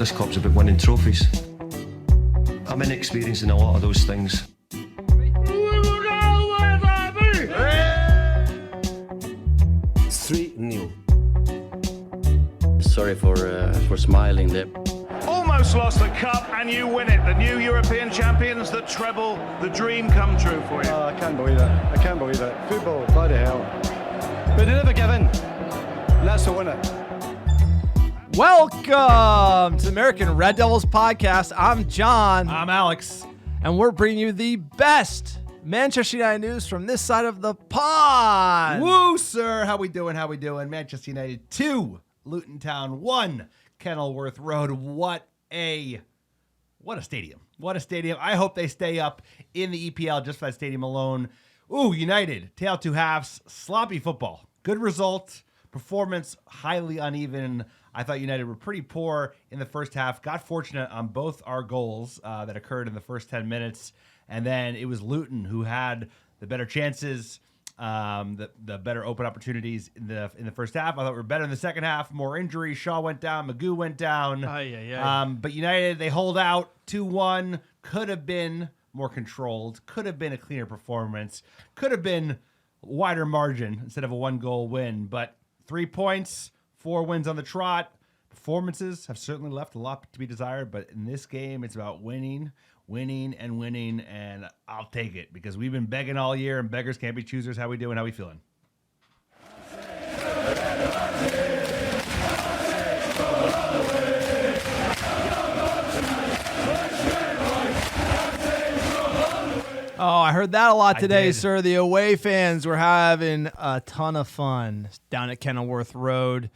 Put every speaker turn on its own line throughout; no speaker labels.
This club's about winning trophies. I'm inexperienced in a lot of those things.
3-0. Sorry for smiling there.
Almost lost the cup and you win it. The new European champions, the treble, the dream come true for you.
Oh, I can't believe it. I can't believe it. Football, bloody hell. But they never give in. And that's the winner.
Welcome to the American Red Devils podcast. I'm John.
I'm Alex.
And we're bringing you the best Manchester United news from this side of the pond.
Woo, sir. How we doing? Manchester United 2, Luton Town 1, Kenilworth Road. What a stadium. What a stadium. I hope they stay up in the EPL just for that stadium alone. Ooh, United, tail two halves, sloppy football. Good result. Performance highly uneven. I thought United were pretty poor in the first half. Got fortunate on both our goals that occurred in the first 10 minutes. And then it was Luton who had the better chances, the better open opportunities in the first half. I thought we were better in the second half. More injuries. Shaw went down. Magoo went down. But United, they hold out 2-1. Could have been more controlled. Could have been a cleaner performance. Could have been wider margin instead of a 1-goal win. But 3 points, 4 wins on the trot. Performances have certainly left a lot to be desired, but in this game, it's about winning, and I'll take it because we've been begging all year, and beggars can't be choosers. How we doing? How we feeling?
Oh, I heard that a lot today,
did.
sir. The away fans were having a ton of fun down at Kenilworth Road.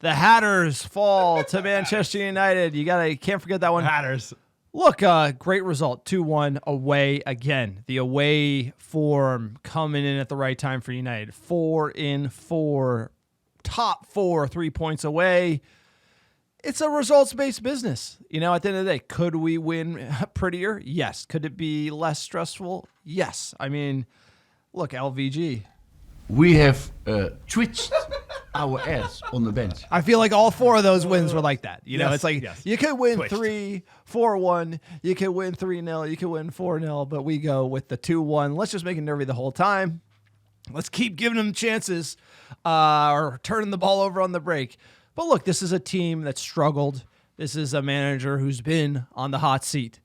The Hatters fall to Manchester United. You can't forget that one.
Hatters.
Look, great result. 2-1 away again. The away form coming in at the right time for United. 4 in 4. Top 4, 3 points away. It's a results-based business. You know, at the end of the day, could we win prettier? Yes. Could it be less stressful? Yes. I mean, look, LVG.
We have twitched our ass on the bench.
I feel like all 4 of those wins were like that. You know,
Yes,
it's like
yes.
you could win
Twitched.
3-4-1, you could win 3-0, you could win 4-0, but we go with the 2-1. Let's just make it nervy the whole time. Let's keep giving them chances or turning the ball over on the break. But look, this is a team that struggled. This is a manager who's been on the hot seat.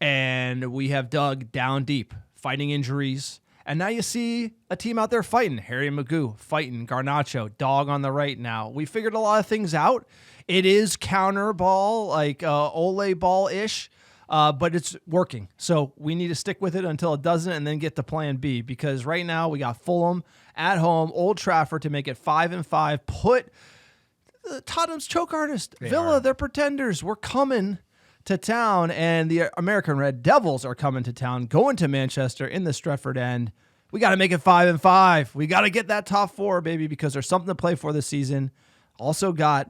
And we have dug down deep, fighting injuries. And now you see a team out there fighting. Harry Magoo fighting. Garnacho, dog on the right now. We figured a lot of things out. It is counter ball, like Ole ball-ish, but it's working. So we need to stick with it until it doesn't and then get to plan B. Because right now we got Fulham at home, Old Trafford to make it 5-5. Put Tottenham's choke artist, Villa, they're pretenders. We're coming to town, and the American Red Devils are coming to town, going to Manchester in the Stretford End. We got to make it 5-5. We got to get that top 4, baby, because there's something to play for this season. Also got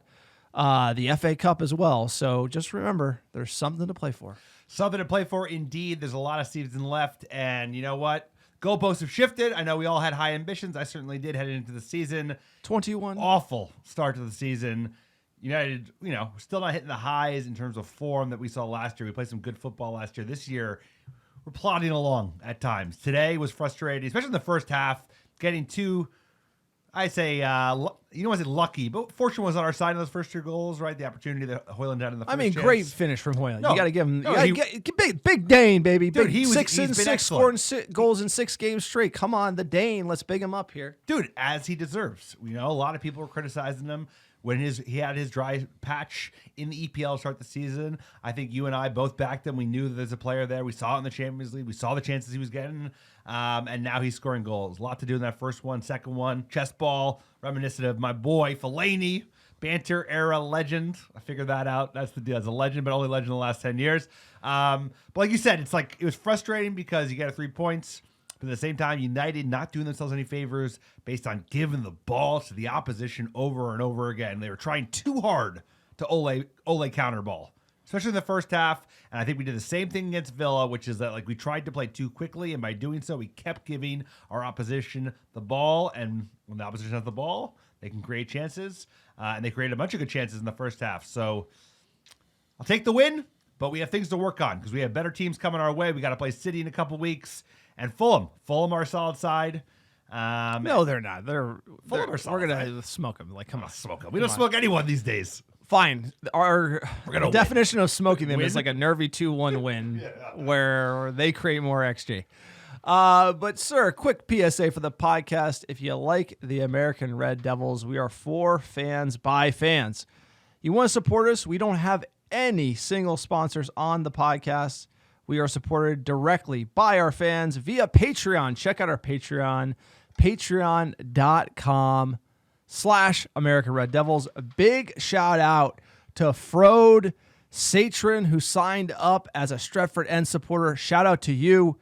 the FA Cup as well. So just remember, there's something to play for.
Something to play for, indeed. There's a lot of season left, and you know what? Goalposts have shifted. I know we all had high ambitions. I certainly did heading into the season.
21.
Awful start to the season. United, still not hitting the highs in terms of form that we saw last year. We played some good football last year. This year, we're plodding along at times. Today was frustrating, especially in the first half, getting too, I say, lucky, but fortune was on our side in those first 2 goals, right? The opportunity that Hoyland had in the first chance.
Great finish from Hoyland.
No,
you got to give him.
no,
Big Dane, baby.
Dude,
Big
he's
6 and
been
6,
excellent.
scoring goals in 6 games straight. Come on, the Dane. Let's big him up here.
Dude, as he deserves. A lot of people were criticizing him when he had his dry patch in the EPL to start the season. I think you and I both backed him. We knew that there's a player there. We saw it in the Champions League. We saw the chances he was getting. And now he's scoring goals. A lot to do in that first one. Second one, chest ball, reminiscent of my boy Fellaini, banter era legend. I figured that out. That's the deal. As a legend, but only legend in the last 10 years. But like you said, it was frustrating because you got 3 points. But at the same time, United not doing themselves any favors based on giving the ball to the opposition over and over again. They were trying too hard to Ole counter ball, especially in the first half. And I think we did the same thing against Villa, which is that we tried to play too quickly. And by doing so, we kept giving our opposition the ball. And when the opposition has the ball, they can create chances. And they created a bunch of good chances in the first half. So I'll take the win, but we have things to work on because we have better teams coming our way. We got to play City in a couple weeks and Fulham. Fulham are a solid side.
No, they're not. We're
solid
gonna smoke them. Like, come on,
Smoke them. We don't smoke anyone these days.
Fine. Our
gonna
definition of smoking them
Win?
is like a nervy 2-1 win where they create more XG. But, sir, quick PSA for the podcast. If you like the American Red Devils, we are for fans by fans. You want to support us? We don't have any single sponsors on the podcast. We are supported directly by our fans via Patreon. Check out our Patreon, patreon.com/American Red Devils. A big shout out to Frode Satrin, who signed up as a Stretford End supporter. Shout out to you.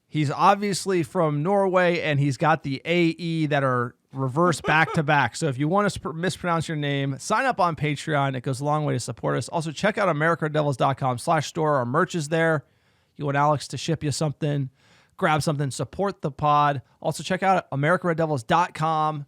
He's obviously from Norway, and he's got the AE that are reversed back to back. So if you want to mispronounce your name, sign up on Patreon. It goes a long way to support us. Also, check out AmericanRedDevils.com/store. Our merch is there. You want Alex to ship you something, grab something, support the pod. Also, check out AmericanRedDevils.com.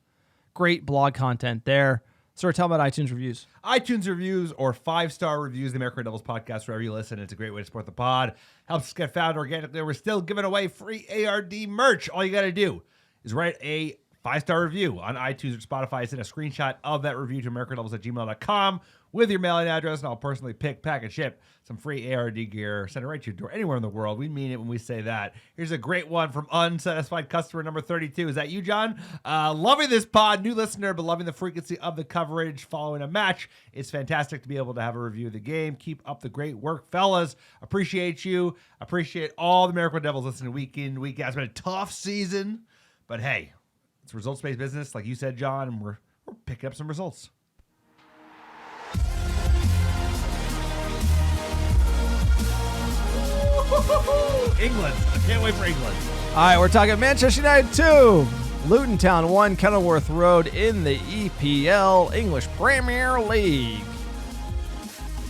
Great blog content there. Sir, tell me about iTunes reviews.
iTunes reviews or 5-star reviews, the American Red Devils podcast, wherever you listen. It's a great way to support the pod. Helps us get found organically. We're still giving away free ARD merch. All you got to do is write a 5-star review on iTunes or Spotify. Send a screenshot of that review to AmericanRedDevils@gmail.com with your mailing address, and I'll personally pick, pack, and ship some free ARD gear. Send it right to your door anywhere in the world. We mean it when we say that. Here's a great one from unsatisfied customer number 32. Is that you, John? Loving this pod, new listener, but loving the frequency of the coverage following a match. It's fantastic to be able to have a review of the game. Keep up the great work, fellas. Appreciate you. Appreciate all the American Devils listening week in, week out. It's been a tough season, but hey, it's results-based business, like you said, John, and we're picking up some results. England. I can't wait for England.
All right, we're talking Manchester United 2, Luton Town 1, Kenilworth Road in the EPL, English Premier League.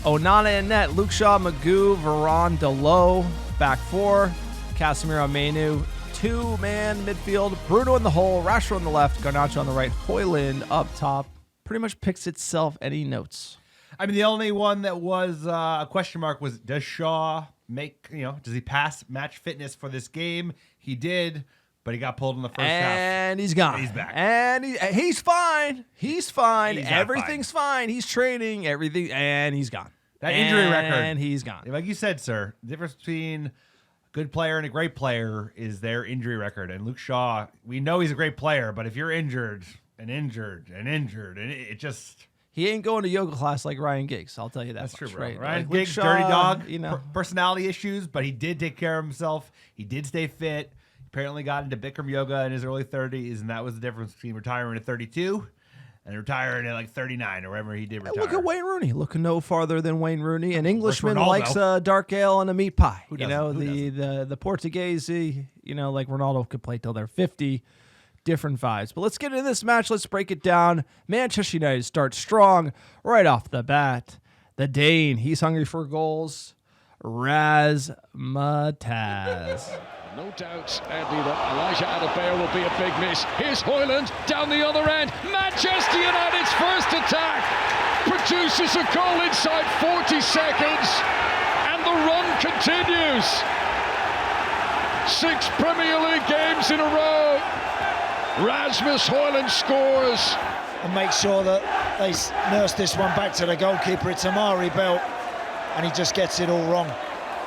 Onana in net, Luke Shaw, Magoo, Varane, Delo, back four, Casemiro, Mainu, two-man midfield, Bruno in the hole, Rashford on the left, Garnacho on the right, Højlund up top. Pretty much picks itself. Any notes?
I mean, the only one that was a question mark was, does Shaw does he pass match fitness for this game? He did, but he got pulled in the first half.
And he's gone.
And he's back.
And he's fine. He's fine.
He's not
Everything's fine. He's training, everything, and he's gone.
That injury record.
And he's gone.
Like you said, sir, the difference between a good player and a great player is their injury record. And Luke Shaw, we know he's a great player, but if you're injured, and it just...
He ain't going to yoga class like Ryan Giggs. I'll tell you that.
That's true, bro.
Right?
Ryan
Like
Giggs,
Luke
dirty
Shaw,
dog, personality issues, but he did take care of himself. He did stay fit. Apparently got into Bikram yoga in his early 30s, and that was the difference between retiring at 32 and retiring at like 39 or wherever he did retire.
Look at Wayne Rooney. Looking no farther than Wayne Rooney. An Englishman
Ronaldo.
likes a dark ale and a meat pie.
Who
You know, the Portuguese, like Ronaldo could play till they're 50. Different vibes. But let's get into this match. Let's break it down. Manchester United starts strong right off the bat. The Dane, he's hungry for goals. Razmataz.
No doubt, Andy, that Elijah Adebayo will be a big miss. Here's Højlund down the other end. Manchester United's first attack produces a goal inside 40 seconds, and the run continues. 6 Premier League games in a row. Rasmus Højlund scores.
And make sure that they nurse this one back to the goalkeeper. It's Amari Belt, and he just gets it all wrong.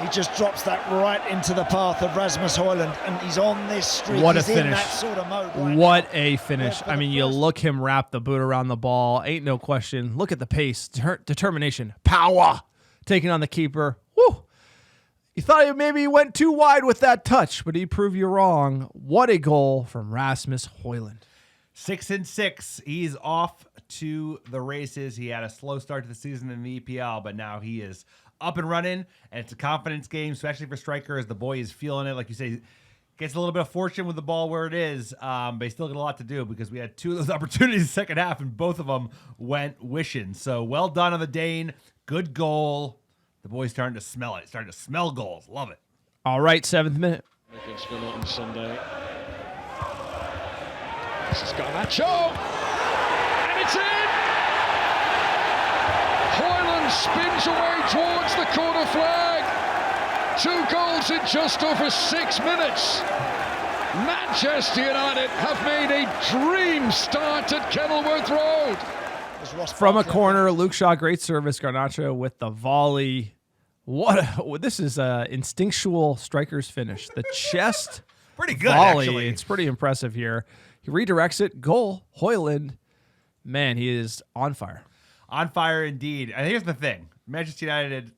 He just drops that right into the path of Rasmus Højlund, and he's on this streak.
What a
he's
finish.
in that sort of mode right
What
now.
a finish.
Yeah, for
I
the
mean, you
first-
look him wrap the boot around the ball. Ain't no question. Look at the pace, determination, power, taking on the keeper. Woo! You thought maybe he went too wide with that touch, but he proved you wrong. What a goal from Rasmus Højlund.
6-6. He's off to the races. He had a slow start to the season in the EPL, but now he is up and running, and it's a confidence game, especially for strikers. The boy is feeling it. Like you say, he gets a little bit of fortune with the ball where it is, but he's still got a lot to do because we had 2 of those opportunities in the second half, and both of them went wishing. So well done on the Dane. Good goal. The boy's starting to smell it. Starting to smell goals. Love it.
All right, 7th minute.
Against Villa on Sunday. This is Garnacho, and it's in! Hoyland spins away towards the corner flag. 2 goals in just over 6 minutes. Manchester United have made a dream start at Kenilworth Road.
From a corner, Luke Shaw, great service. Garnacho with the volley. This is a instinctual striker's finish. The chest
Pretty good,
volley.
actually.
It's pretty impressive here. He redirects it. Goal. Hoyland. Man, he is on fire.
On fire indeed. And here's the thing. Manchester United,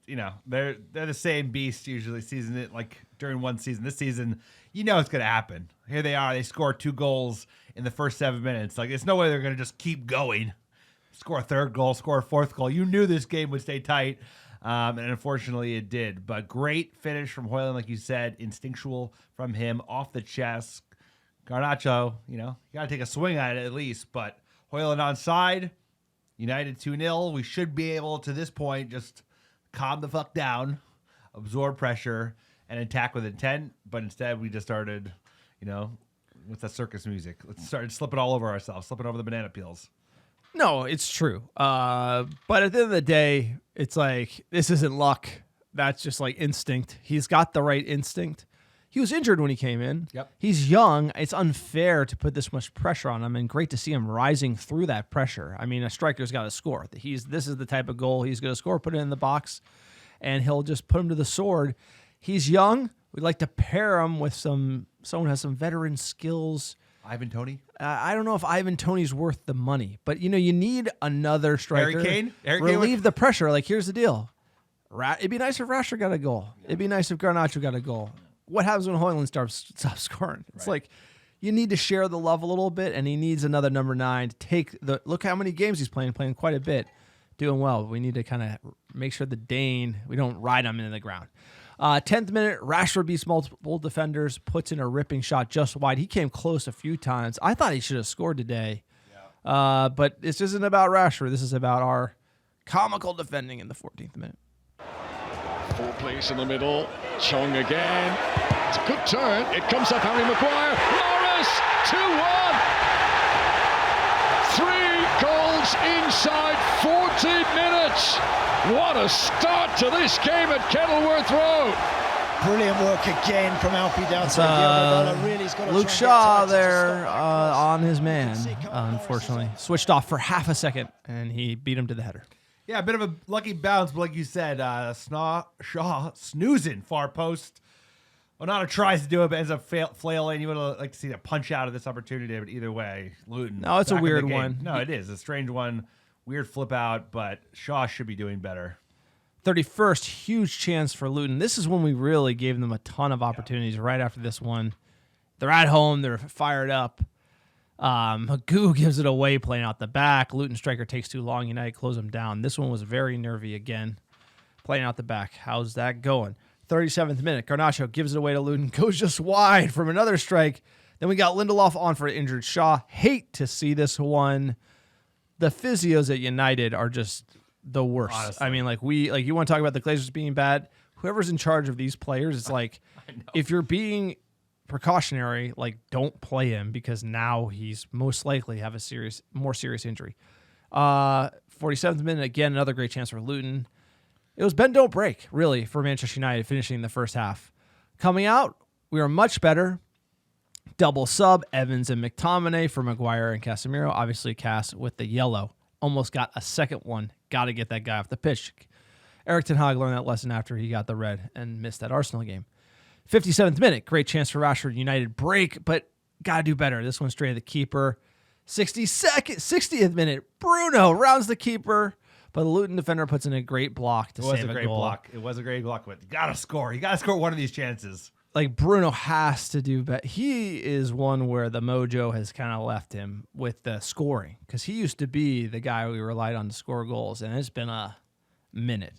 they're the same beast usually season it like during one season. This season, it's going to happen. Here they are. They score 2 goals in the first 7 minutes. Like, there's no way they're going to just keep going. Score a 3rd goal, score a 4th goal. You knew this game would stay tight. And unfortunately it did. But great finish from Hoyland, like you said. Instinctual from him off the chest. Garnacho, you got to take a swing at it at least. But Hoyland onside. United 2-0. We should be able, to this point, just calm the fuck down, absorb pressure, and attack with intent. But instead, we just started, with the circus music. Let's start slipping all over ourselves, slipping over the banana peels.
No, it's true. But at the end of the day, it's like, this isn't luck. That's just like instinct. He's got the right instinct. He was injured when he came in.
Yep.
He's young. It's unfair to put this much pressure on him, and great to see him rising through that pressure. I mean, a striker's got to score. This is the type of goal he's going to score, put it in the box, and he'll just put him to the sword. He's young. We'd like to pair him with someone who has some veteran skills.
Ivan Toney?
I don't know if Ivan Toney's worth the money, but you need another striker.
Harry Kane?
Relieve the pressure. Like, here's the deal. It'd be nice if Rashford got a goal. It'd be nice if Garnacho got a goal. What happens when Hoyland stops scoring? It's like, you need to share the love a little bit, and he needs another number 9 to take the look how many games he's playing quite a bit, doing well. But we need to kind of make sure the Dane, we don't ride him into the ground. 10th minute, Rashford beats multiple defenders, puts in a ripping shot just wide. He came close a few times. I thought he should have scored today. Yeah. But this isn't about Rashford. This is about our comical defending in the 14th minute.
Full place in the middle. Chong again. It's a good turn. It comes up Harry Maguire. Morris, 2-1. 3 goals inside 14 minutes. What a start to this game at Kenilworth Road.
Brilliant work again from Alfie down to the other. Really, he's got to
Luke
try and get
Shaw
tight to
there
stop that cross.
on his man, unfortunately. Switched off for half a second, and he beat him to the header.
Yeah, a bit of a lucky bounce, but like you said, Shaw snoozing far post. Onana tries to do it, but ends up flailing. You would like to see a punch out of this opportunity, but either way, Luton.
No, it's a
back in the
weird
game.
one.
No, it is a strange one. Weird flip out, but Shaw should be doing better.
31st, huge chance for Luton. This is when we really gave them a ton of opportunities right after this one. They're at home. They're fired up. Magoo gives it away playing out the back. Luton striker takes too long. United close him down. This one was very nervy again. Playing out the back. How's that going? 37th minute. Garnacho gives it away to Luton. Goes just wide from another strike. Then we got Lindelof on for injured Shaw. Hate to see this one. The physios at United are just the worst.
Honestly.
I mean, you want to talk about the Glazers being bad? Whoever's in charge of these players, it's like, if you're being precautionary, like, don't play him because now he's most likely have a more serious injury. 47th minute, again, another great chance for Luton. It was bend don't break, really, for Manchester United finishing the first half. Coming out, we were much better. Double sub, Evans and McTominay for Maguire and Casemiro. Obviously, Cass with the yellow. Almost got a second one. Got to get that guy off the pitch. Eric Ten Hag learned that lesson after he got the red and missed that Arsenal game. 57th minute, great chance for Rashford. United break, but got to do better. This one straight at the keeper. 60th minute, Bruno rounds the keeper, but the Luton defender puts in a great block to save a goal.
It was a great block. It was a great block, but you got to score. You got to score one of these chances.
Like, Bruno has to do better. He is one where the mojo has kind of left him with the scoring, because he used to be the guy we relied on to score goals, and it's been a minute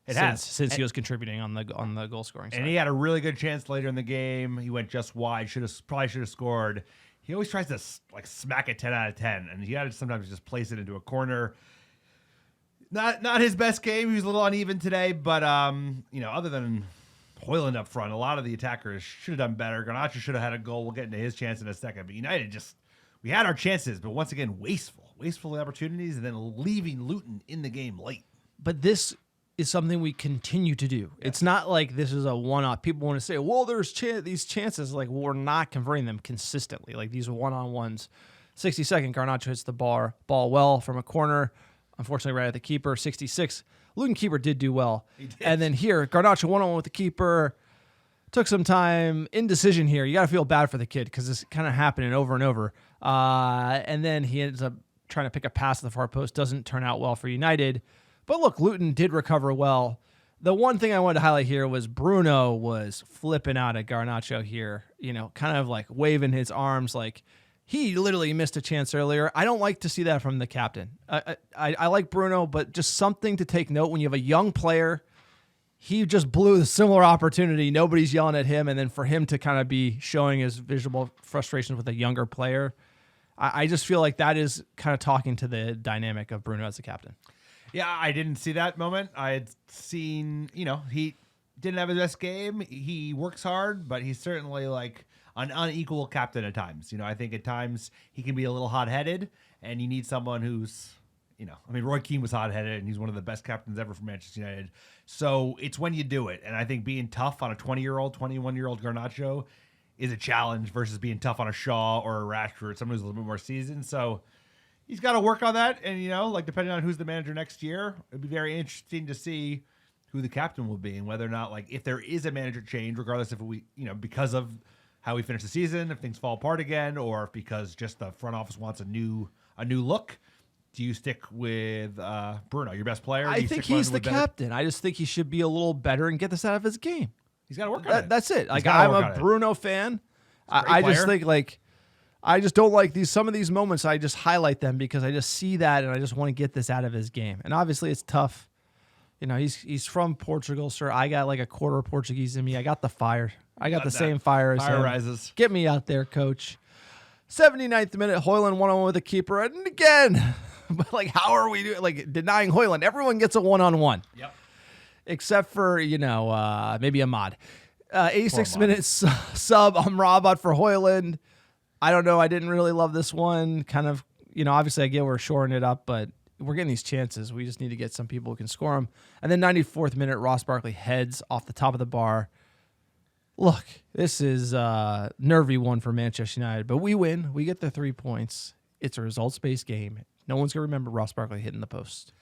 since he was contributing on the goal scoring side.
And he had a really good chance later in the game. He went just wide. Probably should have scored. He always tries to smack it 10 out of 10, and he had to sometimes just place it into a corner. Not his best game. He was a little uneven today, but other than Hoyland up front, a lot of the attackers should have done better. Garnacho should have had a goal. We'll get into his chance in a second. But United we had our chances, but once again, wasteful opportunities, and then leaving Luton in the game late.
but this is something we continue to do. Yeah. It's not like this is a one-off. People want to say, well, there's these chances. Like, well, we're not converting them consistently. Like these one-on-ones. 62nd, Garnacho hits the ball well from a corner. Unfortunately, right at the keeper. 66, Luton keeper did do well. He did. And then here, Garnacho one-on-one with the keeper. Took some time. Indecision here. You got to feel bad for the kid because it's kind of happening over and over. And then he ends up trying to pick a pass to the far post. Doesn't turn out well for United. But look, Luton did recover well. The one thing I wanted to highlight here was Bruno was flipping out at Garnacho here, kind of like waving his arms like he literally missed a chance earlier. I don't like to see that from the captain. I like Bruno, but just something to take note when you have a young player. He just blew the similar opportunity. Nobody's yelling at him. And then for him to kind of be showing his visible frustrations with a younger player, I just feel like that is kind of talking to the dynamic of Bruno as a captain.
Yeah, I didn't see that moment. I had seen, he didn't have his best game. He works hard, but he's certainly like an unequal captain at times. I think at times he can be a little hot-headed, and you need someone who's, Roy Keane was hot-headed, and he's one of the best captains ever for Manchester United. So it's when you do it. And I think being tough on a 20-year-old, 21-year-old Garnacho is a challenge versus being tough on a Shaw or a Rashford, someone who's a little bit more seasoned. So he's got to work on that. And, depending on who's the manager next year, it'd be very interesting to see who the captain will be and whether or not, if there is a manager change, regardless if we, because of how we finish the season, if things fall apart again, or if because just the front office wants a new look. Do you stick with Bruno, your best player?
I think he's the captain. I just think he should be a little better and get this out of his game.
He's got to work on it.
That's it. I'm a Bruno fan. I just think I just don't like some of these moments. I just highlight them because I just see that and I just want to get this out of his game. And obviously it's tough. He's from Portugal, sir. I got like a quarter Portuguese in me. I got the fire. I got the same fire as him.
Fire rises.
Get me out there, coach. 79th minute, Højlund one-on-one with the keeper. And again, but how are we doing? Denying Højlund. Everyone gets a one-on-one.
Yep.
Except for, maybe Ahmad. 86 minutes sub Amrabat for Højlund. I don't know. I didn't really love this one. Kind of, obviously I get we're shoring it up, but we're getting these chances. We just need to get some people who can score them. And then 94th minute, Ross Barkley heads off the top of the bar. Look, this is a nervy one for Manchester United, but we win. We get the 3 points. It's a results-based game. No one's going to remember Ross Barkley hitting the post.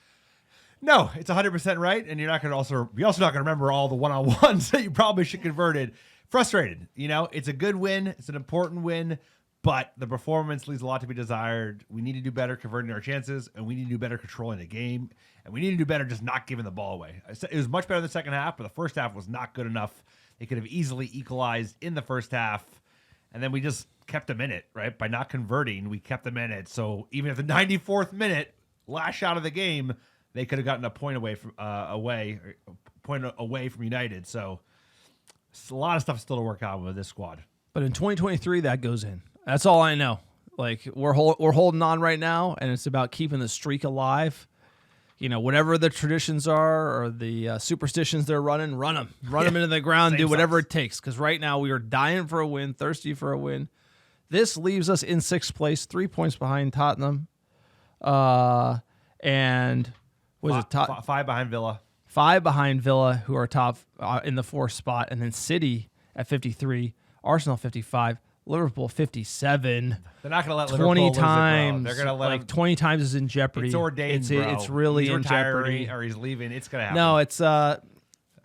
No, it's 100% right, and you're also not going to remember all the one-on-ones that you probably should converted. Frustrated. It's a good win. It's an important win, but the performance leaves a lot to be desired. We need to do better converting our chances, and we need to do better controlling the game, and we need to do better just not giving the ball away. It was much better in the second half, but the first half was not good enough. They could have easily equalized in the first half, and then we just kept them in it, right? By not converting, we kept them in it. So even at the 94th minute, last shot of the game, they could have gotten a point away from United. So it's a lot of stuff still to work out with this squad.
But in 2023, that goes in. That's all I know. We're holding on right now, and it's about keeping the streak alive. Whatever the traditions are or the superstitions they're running, run them into the ground, do whatever it takes. Because right now we are dying for a win, thirsty for a win. This leaves us in 6th place, 3 points behind Tottenham. And was it top
5 behind Villa?
5 behind Villa, who are top in the 4th spot, and then City at 53, Arsenal 55, Liverpool 57.
They're not going to let Liverpool
20
lose
times.
It, bro. They're going to let
20 times is in jeopardy.
It's ordained, bro.
It's really
he's
in jeopardy.
Or he's leaving. It's going to happen.
No, it's
and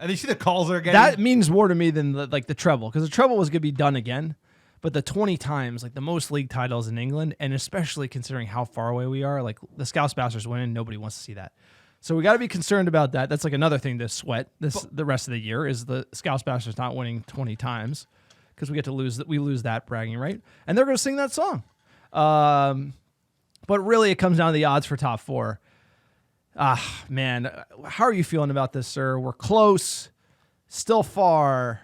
you see the calls they're getting.
That means more to me than the treble, because the treble was going to be done again. But the 20 times, the most league titles in England, and especially considering how far away we are, the Scouse Bastards winning, nobody wants to see that. So we got to be concerned about that. That's another thing to sweat the rest of the year is the Scouse Bastards not winning 20 times, because we get to lose that. We lose that bragging right, and they're going to sing that song. But really, it comes down to the odds for top 4. Man, how are you feeling about this, sir? We're close, still far.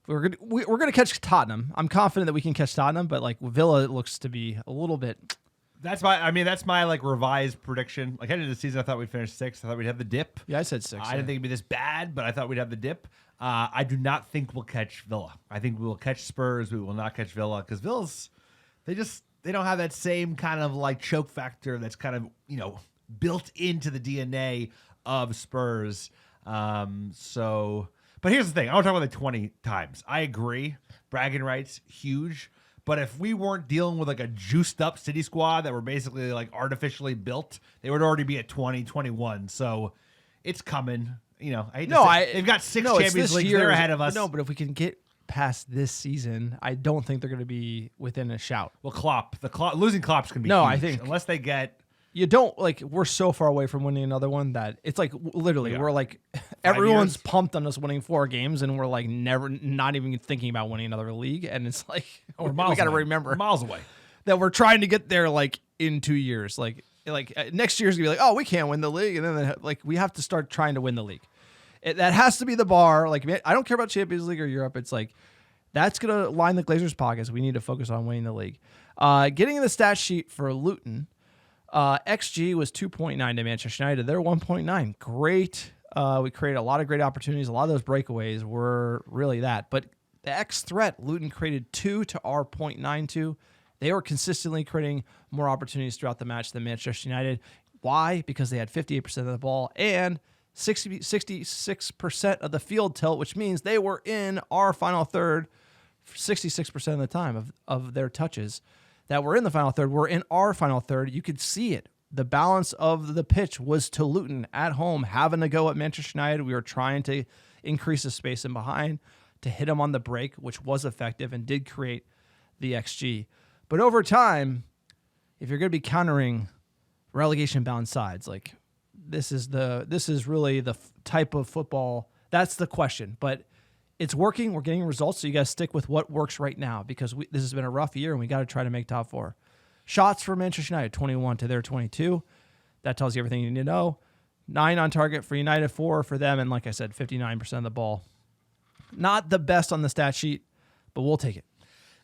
We're gonna catch Tottenham. I'm confident that we can catch Tottenham, but Villa looks to be a little bit.
That's my revised prediction. Heading into the season, I thought we'd finish 6th. I thought we'd have the dip.
Yeah, I said 6.
I didn't think it'd be this bad, but I thought we'd have the dip. I do not think we'll catch Villa. I think we will catch Spurs. We will not catch Villa because Villa's they don't have that same kind of choke factor that's kind of built into the DNA of Spurs. But here's the thing. I want to talk about the 20 times. I agree. Bragging rights, huge. But if we weren't dealing with like a juiced up City squad that were basically like artificially built, they would already be at 20, 21. So it's coming. You know, I hate to say, they've got 6 Champions Leagues. They're ahead of us.
No, but if we can get past this season, I don't think they're going to be within a shout.
Well, losing Klopp's going to be
no,
huge,
I think
unless they get.
You don't like. We're so far away from winning another one that it's like literally we're like everyone's pumped on us winning 4 games, and we're like not even thinking about winning another league. And it's like we got to remember
we're miles away
that we're trying to get there like in 2 years. Like next year's gonna be like, oh, we can't win the league, and then like we have to start trying to win the league. That has to be the bar. Like I don't care about Champions League or Europe. It's like that's gonna line the Glazers' pockets. We need to focus on winning the league. Getting in the stat sheet for Luton. XG was 2.9 to Manchester United. They're 1.9. Great. We created a lot of great opportunities. A lot of those breakaways were really that. But the X threat, Luton created 2 to our 0.92. They were consistently creating more opportunities throughout the match than Manchester United. Why? Because they had 58% of the ball and 66% of the field tilt, which means they were in our final third 66% of the time of their touches that were in the final third were in our final third. You could see it. The balance of the pitch was to Luton at home, having to go at Manchester United. We were trying to increase the space in behind to hit them on the break, which was effective and did create the XG. But over time, if you're going to be countering relegation-bound sides, like this is really the type of football. That's the question. But it's working. We're getting results, so you guys stick with what works right now because this has been a rough year, and we got to try to make top 4. Shots for Manchester United, 21 to their 22. That tells you everything you need to know. 9 on target for United, 4 for them, and like I said, 59% of the ball. Not the best on the stat sheet, but we'll take it.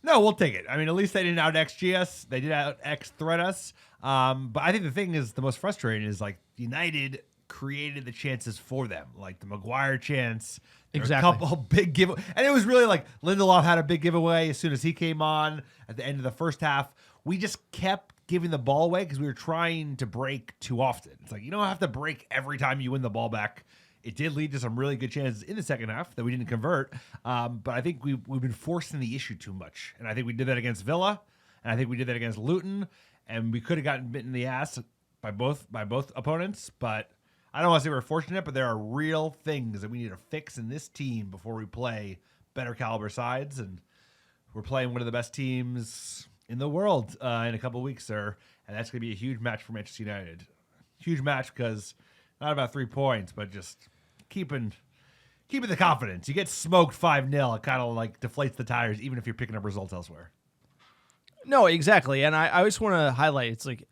No, we'll take it. I mean, at least they didn't out XG us. They did out X threat us. But I think the thing is the most frustrating is like United created the chances for them, like the Maguire chance.
Exactly.
A couple big giveaways. And it was really like Lindelof had a big giveaway as soon as he came on at the end of the first half. We just kept giving the ball away because we were trying to break too often. It's like you don't have to break every time you win the ball back. It did lead to some really good chances in the second half that we didn't convert. But I think we've been forcing the issue too much. And I think we did that against Villa. And I think we did that against Luton. And we could have gotten bitten in the ass by both opponents. But I don't want to say we're fortunate, but there are real things that we need to fix in this team before we play better caliber sides. And we're playing one of the best teams in the world in a couple of weeks, sir. And that's going to be a huge match for Manchester United. Huge match because not about 3 points, but just keeping the confidence. You get smoked 5-0, it kind of like deflates the tires, even if you're picking up results elsewhere.
No, exactly. And I just want to highlight, it's like,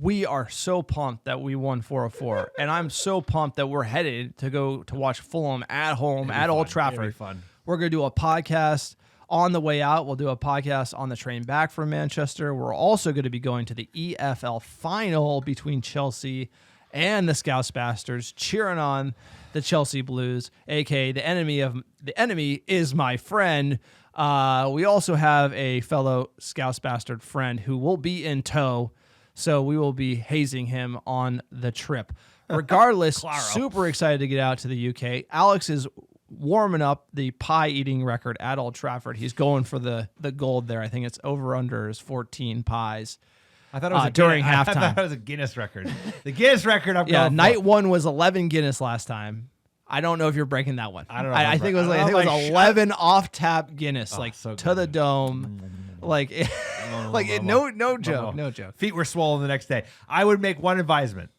we are so pumped that we won 4-4, and I'm so pumped that we're headed to go to watch Fulham at home at Old Trafford.
It'll be fun.
We're going to do a podcast on the way out. We'll do a podcast on the train back from Manchester. We're also going to be going to the EFL final between Chelsea and the Scouse Bastards, cheering on the Chelsea Blues, aka the enemy is my friend. We also have a fellow Scouse Bastard friend who will be in tow. So we will be hazing him on the trip. Regardless, super excited to get out to the UK. Alex is warming up the pie eating record at Old Trafford. He's going for the gold there. I think it's over under is 14 pies.
I thought it was
during halftime.
I thought it was a Guinness record. The Guinness record I'm
yeah,
going
night
for.
1 was 11 Guinness last time. I don't know if you're breaking that one.
I don't know.
I think it was like 11 off tap Guinness, like
so
to the
good.
dome. Like no joke.
Feet were swollen the next day. I would make one advisement.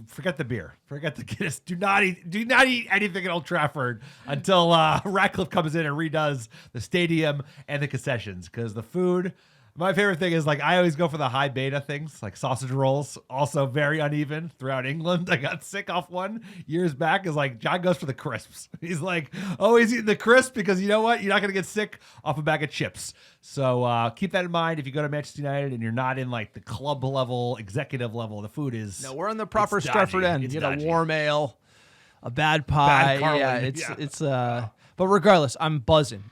Forget the beer. Forget the Guinness. Do not eat anything at Old Trafford until Ratcliffe comes in and redoes the stadium and the concessions. Because the food, my favorite thing is like I always go for the high beta things, like sausage rolls. Also very uneven throughout England. I got sick off one years back. Is like John goes for the crisps. He's like always eating the crisp because you know what? You're not gonna get sick off a bag of chips. So keep that in mind if you go to Manchester United and you're not in like the club level, executive level. The food is
we're on the proper Stratford end. You get
dodgy.
a warm ale, a bad pie. It's But regardless, I'm buzzing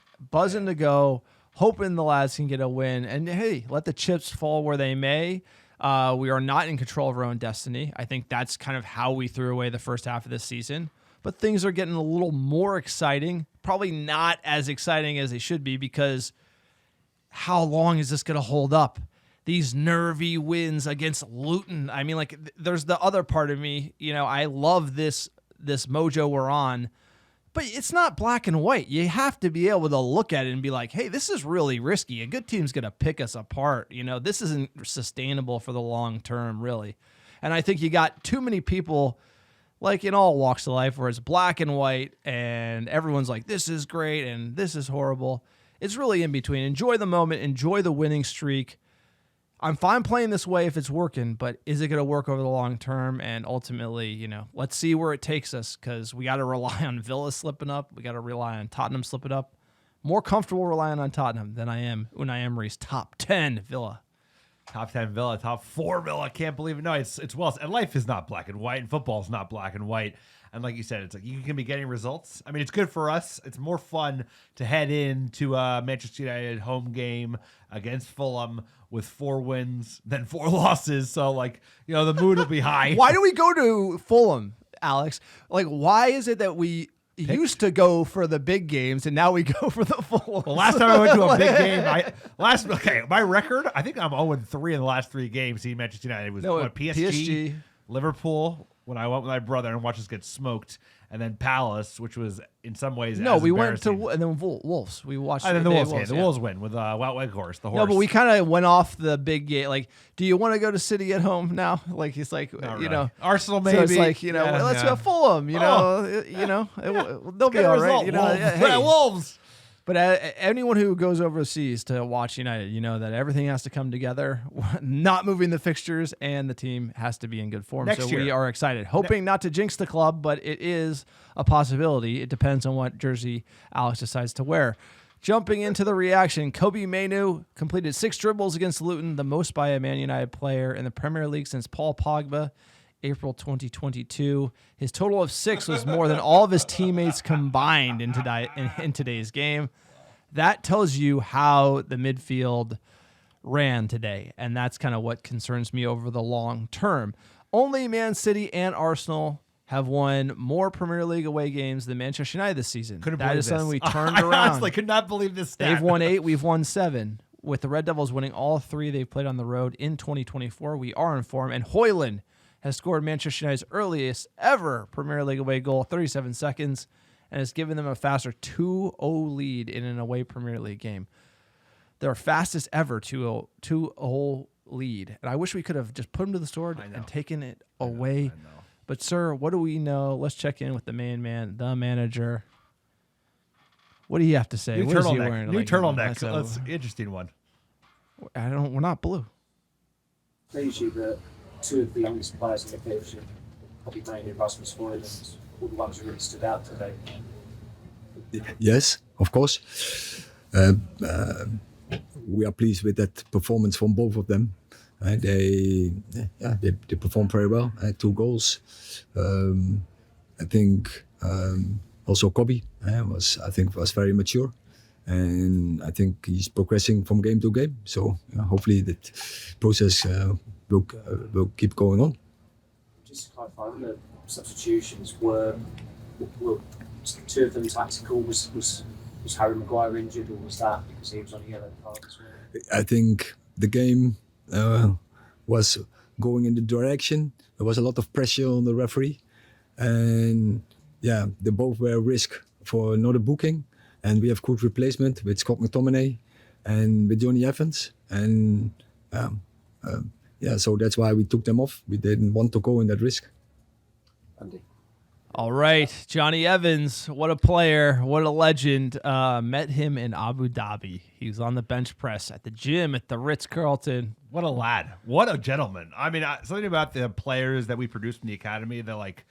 to go. Hoping the lads can get a win. And, hey, let the chips fall where they may. We are not in control of our own destiny. I think that's kind of how we threw away the first half of this season. But things are getting a little more exciting. Probably not as exciting as they should be, because how long is this going to hold up? These nervy wins against Luton. I mean, like, there's the other part of me. I love this mojo we're on, but it's not black and white. You have to be able to look at it and be like, hey, this is really risky. A good team's going to pick us apart. This isn't sustainable for the long term, really. And I think you got too many people, like in all walks of life, where it's black and white and everyone's like, this is great and this is horrible. It's really in between. Enjoy the moment. Enjoy the winning streak. I'm fine playing this way if it's working, but is it going to work over the long term? And ultimately, let's see where it takes us, because we got to rely on Villa slipping up. We got to rely on Tottenham slipping up. More comfortable relying on Tottenham than I am Unai Emery's top 10 Villa.
Top 10 Villa, top 4 Villa. Can't believe it. No, it's well. And life is not black and white, and football is not black and white. And like you said, it's like you can be getting results. I mean, it's good for us. It's more fun to head into a Manchester United home game against Fulham with 4 wins than 4 losses. So, the mood will be high.
Why do we go to Fulham, Alex? Like, why is it that we used to go for the big games and now we go for the Fulham?
Well, last time I went to a big game, my record, I think I'm 0-3 in the last 3 games. See, Manchester United was PSG, Liverpool, when I went with my brother and watched us get smoked, and then Palace, which was in some ways
we went to, and then Wolves. We watched
and then the Wolves. The Wolves win with Wout Weghorst, the horse.
No, but we kind of went off the big game. Like, do you want to go to City at home now? Like, it's like really.
Arsenal maybe.
So it's like let's go Fulham. They'll be all right.
Wolves.
But anyone who goes overseas to watch United, that everything has to come together, not moving the fixtures, and the team has to be in good form.
Next year.
We are excited. Hoping not to jinx the club, but it is a possibility. It depends on what jersey Alex decides to wear. Jumping into the reaction, Kobe Mainoo completed 6 dribbles against Luton, the most by a Man United player in the Premier League since Paul Pogba, April 2022. His total of 6 was more than all of his teammates combined in today's game. That tells you how the midfield ran today, and that's kind of what concerns me over the long term. Only Man City and Arsenal have won more Premier League away games than Manchester United this season. That is something we turned around.
I honestly could not believe this stat.
They've won 8, we've won 7. With the Red Devils winning all 3 they've played on the road in 2024, we are in form, and Højlund has scored Manchester United's earliest ever Premier League away goal, 37 seconds, and has given them a faster 2-0 lead in an away Premier League game. Their fastest ever 2-0 lead. And I wish we could have just put them to the sword and taken it away.
I know.
But, sir, what do we know? Let's check in with the main man, the manager. What do you have to say?
New
what
turtleneck.
Is he wearing?
New turtleneck. That's an interesting one.
We're not blue.
Please you that 2 of the youngest players in the pitch, probably mainly Rasmus Højlund, all the ones who really stood out today.
Yes, of course. We are pleased with that performance from both of them. They performed very well. 2 goals. I think also Kobe was very mature, and I think he's progressing from game to game. So hopefully that process will keep going on.
Just to clarify, the substitutions were 2 of them tactical. Was Harry Maguire injured, or was that because he was on a yellow card as well?
I think the game was going in the direction. There was a lot of pressure on the referee, and they both were a risk for another booking. And we have good replacement with Scott McTominay and with Johnny Evans, and so that's why we took them off. We didn't want to go in that risk.
Andy.
All right, Johnny Evans, what a player, what a legend. Met him in Abu Dhabi. He was on the bench press at the gym at the Ritz-Carlton.
What a lad. What a gentleman. I mean, something about the players that we produce from the academy, they're like,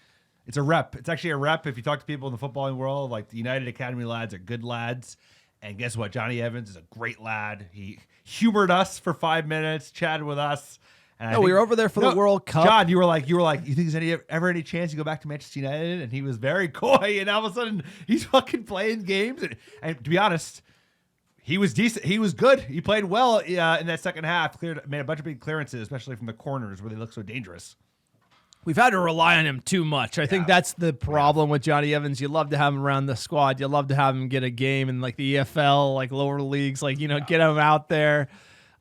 it's a rep. It's actually a rep. If you talk to people in the footballing world, like the United Academy lads are good lads. And guess what? Johnny Evans is a great lad. He humored us for 5 minutes, chatted with us. And
we were over there for the World Cup.
John, you were like, you think there's ever any chance you go back to Manchester United? And he was very coy. And all of a sudden, he's fucking playing games. And to be honest, He was decent. He was good. He played well in that second half. Made a bunch of big clearances, especially from the corners where they look so dangerous.
We've had to rely on him too much. I think that's the problem with Johnny Evans. You love to have him around the squad. You love to have him get a game in like the EFL, like lower leagues, like, get him out there.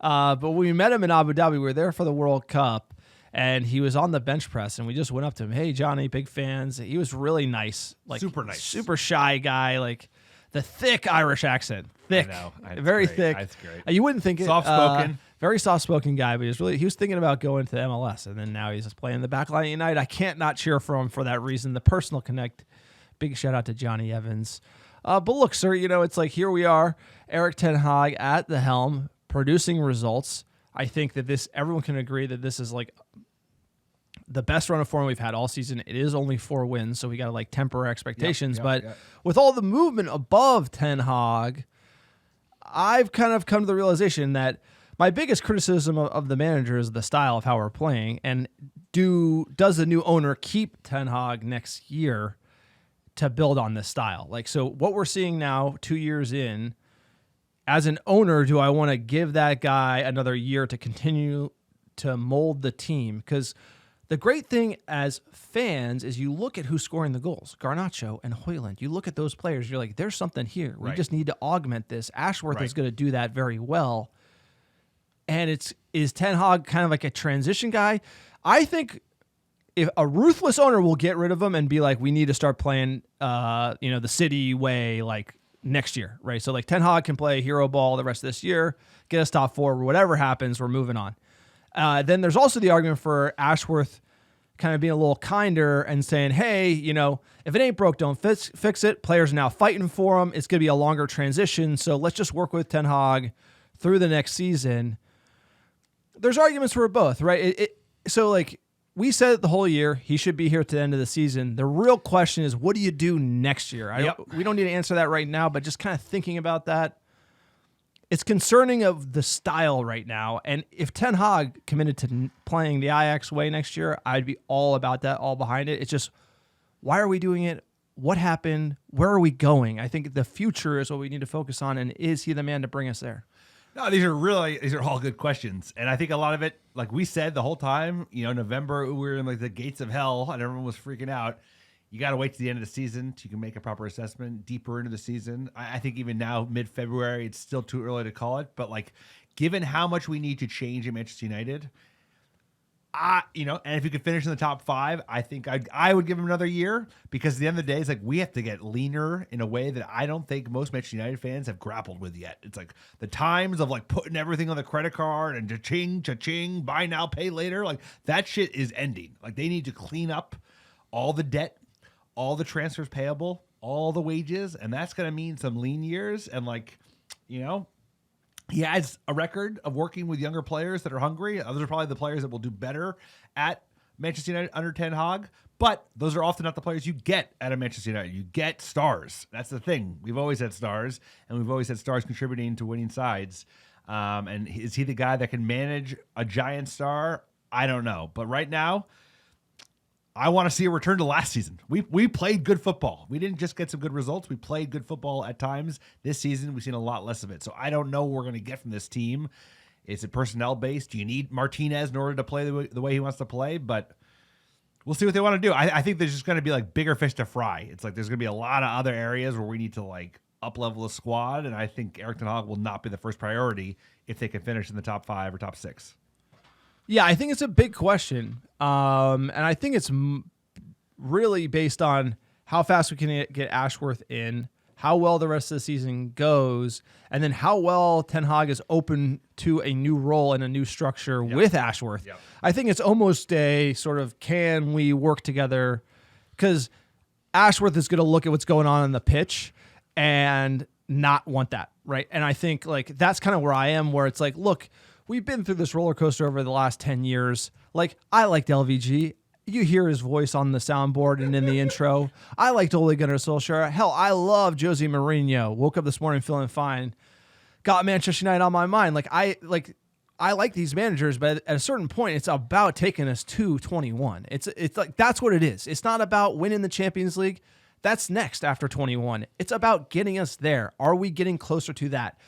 But when we met him in Abu Dhabi, we were there for the World Cup, and he was on the bench press, and we just went up to him. Hey, Johnny, big fans. He was really nice. Like
super nice.
Super shy guy, like the thick Irish accent. Thick.
I know.
Very
great.
thick.
That's great.
You wouldn't think it.
Soft-spoken.
Very soft-spoken guy, but he was thinking about going to MLS, and then now he's just playing the back line at United. I can't not cheer for him for that reason. The personal connect. Big shout out to Johnny Evans. But look, sir, it's like here we are, Erik ten Hag at the helm, producing results. I think that everyone can agree that this is like the best run of form we've had all season. It is only 4 wins, so we got to like temper our expectations. But with all the movement above ten Hag, I've kind of come to the realization that my biggest criticism of the manager is the style of how we're playing. And does the new owner keep ten Hag next year to build on this style? Like, so what we're seeing now, 2 years in, as an owner, do I want to give that guy another year to continue to mold the team? Because the great thing as fans is you look at who's scoring the goals, Garnacho and Højlund. You look at those players, you're like, there's something here. We just need to augment this. Ashworth is going to do that very well. And is Ten Hag kind of like a transition guy? I think if a ruthless owner will get rid of him and be like, we need to start playing, the City way, like next year, right? So like Ten Hag can play hero ball the rest of this year, get us top 4, whatever happens, we're moving on. Then there's also the argument for Ashworth kind of being a little kinder and saying, hey, if it ain't broke, don't fix it. Players are now fighting for him. It's going to be a longer transition. So let's just work with Ten Hag through the next season. There's arguments for both, right? So like we said it the whole year, he should be here to the end of the season. The real question is, what do you do next year? We don't need to answer that right now, but just kind of thinking about that. It's concerning of the style right now. And if Ten Hag committed to playing the Ajax way next year, I'd be all about that, all behind it. It's just, why are we doing it? What happened? Where are we going? I think the future is what we need to focus on. And is he the man to bring us there?
No, these are all good questions. And I think a lot of it, like we said the whole time, November, we were in like the gates of hell and everyone was freaking out. You got to wait to the end of the season so you can make a proper assessment deeper into the season. I think even now, mid-February, it's still too early to call it. But like, given how much we need to change at Manchester United, and if you could finish in the top 5, I think I would give him another year, because at the end of the day, it's like we have to get leaner in a way that I don't think most Manchester United fans have grappled with yet. It's like the times of like putting everything on the credit card and cha-ching, buy now, pay later. Like that shit is ending. Like they need to clean up all the debt, all the transfers payable, all the wages, and that's going to mean some lean years. And like, he has a record of working with younger players that are hungry. Those are probably the players that will do better at Manchester United under Ten Hag, but those are often not the players you get at a Manchester United. You get stars. That's the thing. We've always had stars, and we've always had stars contributing to winning sides. And is he the guy that can manage a giant star? I don't know. But right now, I want to see a return to last season. We played good football. We didn't just get some good results. We played good football at times. This season, we've seen a lot less of it. So I don't know what we're going to get from this team. Is it personnel-based? Do you need Martinez in order to play the way he wants to play? But we'll see what they want to do. I think there's just going to be like bigger fish to fry. It's like there's going to be a lot of other areas where we need to like up-level the squad, and I think Erik ten Hag will not be the first priority if they can finish in the top 5 or top 6.
Yeah, I think it's a big question. And I think it's really based on how fast we can get Ashworth in, how well the rest of the season goes, and then how well Ten Hag is open to a new role and a new structure with Ashworth. Yep. I think it's almost a sort of, can we work together? Because Ashworth is going to look at what's going on the pitch and not want that, right? And I think like that's kind of where I am, where it's like, look, we've been through this roller coaster over the last 10 years. Like, I liked LVG. You hear his voice on the soundboard and in the intro. I liked Ole Gunnar Solskjaer. Hell, I love Jose Mourinho. Woke up this morning feeling fine. Got Manchester United on my mind. I like these managers, but at a certain point, it's about taking us to 21. It's like that's what it is. It's not about winning the Champions League. That's next after 21. It's about getting us there. Are we getting closer to that?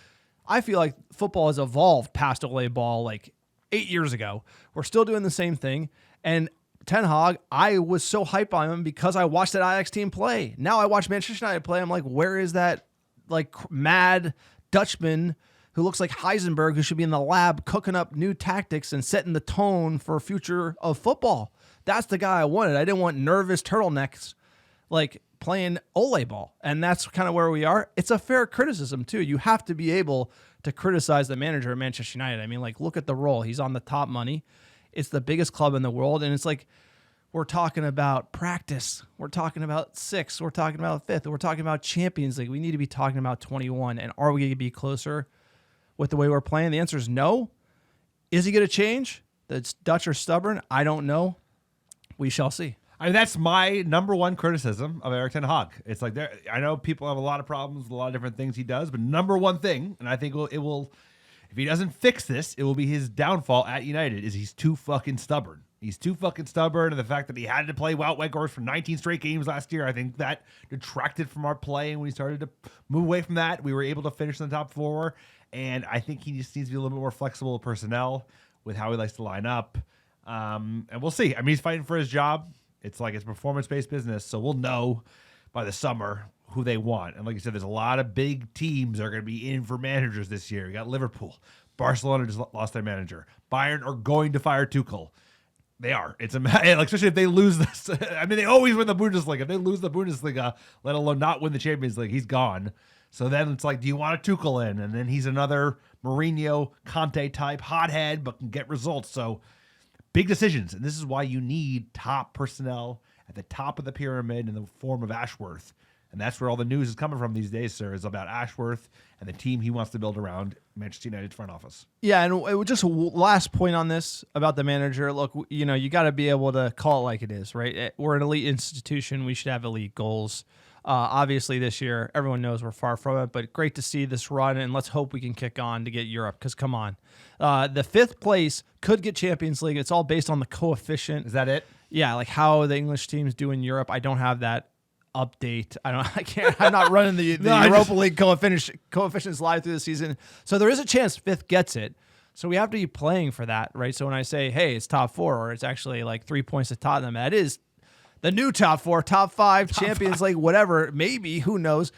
I feel like football has evolved past Ole ball like 8 years ago. We're still doing the same thing. And Ten Hag, I was so hyped on him because I watched that Ajax team play. Now I watch Manchester United play. I'm like, where is that like mad Dutchman who looks like Heisenberg, who should be in the lab cooking up new tactics and setting the tone for future of football? That's the guy I wanted. I didn't want nervous turtlenecks like playing Ole ball. And that's kind of where we are. It's a fair criticism too. You have to be able to criticize the manager of Manchester United. I mean, like, look at the role. He's on the top money. It's the biggest club in the world. And it's like, we're talking about practice. We're talking about 6th. We're talking about 5th. We're talking about Champions League. We need to be talking about 21. And are we going to be closer with the way we're playing? The answer is no. Is he going to change? The Dutch are stubborn. I don't know. We shall see.
I mean, that's my number one criticism of Erik ten Hag. It's like, I know people have a lot of problems with a lot of different things he does, but number one thing, and I think it will, if he doesn't fix this, it will be his downfall at United, is he's too fucking stubborn. He's too fucking stubborn, and the fact that he had to play Wout Weghorst for 19 straight games last year, I think that detracted from our play, and when we started to move away from that, we were able to finish in the top 4, and I think he just needs to be a little bit more flexible with personnel, with how he likes to line up, and we'll see. I mean, he's fighting for his job. It's like it's a performance-based business, so we'll know by the summer who they want. And like you said, there's a lot of big teams that are going to be in for managers this year. You got Liverpool. Barcelona just lost their manager. Bayern are going to fire Tuchel. They are. It's like, especially if they lose this. I mean, they always win the Bundesliga. If they lose the Bundesliga, let alone not win the Champions League, he's gone. So then it's like, do you want a Tuchel in? And then he's another Mourinho, Conte type hothead, but can get results. So big decisions, and this is why you need top personnel at the top of the pyramid in the form of Ashworth. And that's where all the news is coming from these days, sir, is about Ashworth and the team he wants to build around Manchester United's front office.
Yeah, and just a last point on this about the manager. Look, you got to be able to call it like it is, right? We're an elite institution. We should have elite goals. Obviously, this year, everyone knows we're far from it, but great to see this run, and let's hope we can kick on to get Europe, because come on. The 5th place could get Champions League. It's all based on the coefficient.
Is that it?
Yeah, like how the English teams do in Europe. I don't have that update. I'm not running the Europa League coefficients live through the season. So there is a chance 5th gets it. So we have to be playing for that, right? So when I say, hey, it's top 4, or it's actually like 3 points to Tottenham, that is the new top 4, top 5, Champions League, whatever, maybe, who knows?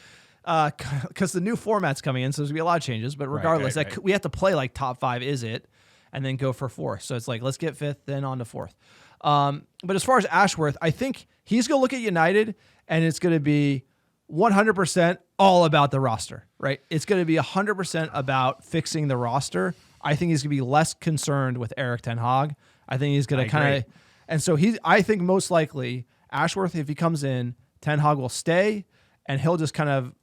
Because the new format's coming in, so there's going to be a lot of changes. But regardless, right. We have to play like top 5 is it, and then go for 4th. So it's like, let's get 5th, then on to 4th. But as far as Ashworth, I think he's going to look at United, and it's going to be 100% all about the roster, right? It's going to be 100% about fixing the roster. I think he's going to be less concerned with Erik ten Hag. I think he's going to kind of... And so I think most likely Ashworth, if he comes in, Ten Hag will stay, and he'll just kind of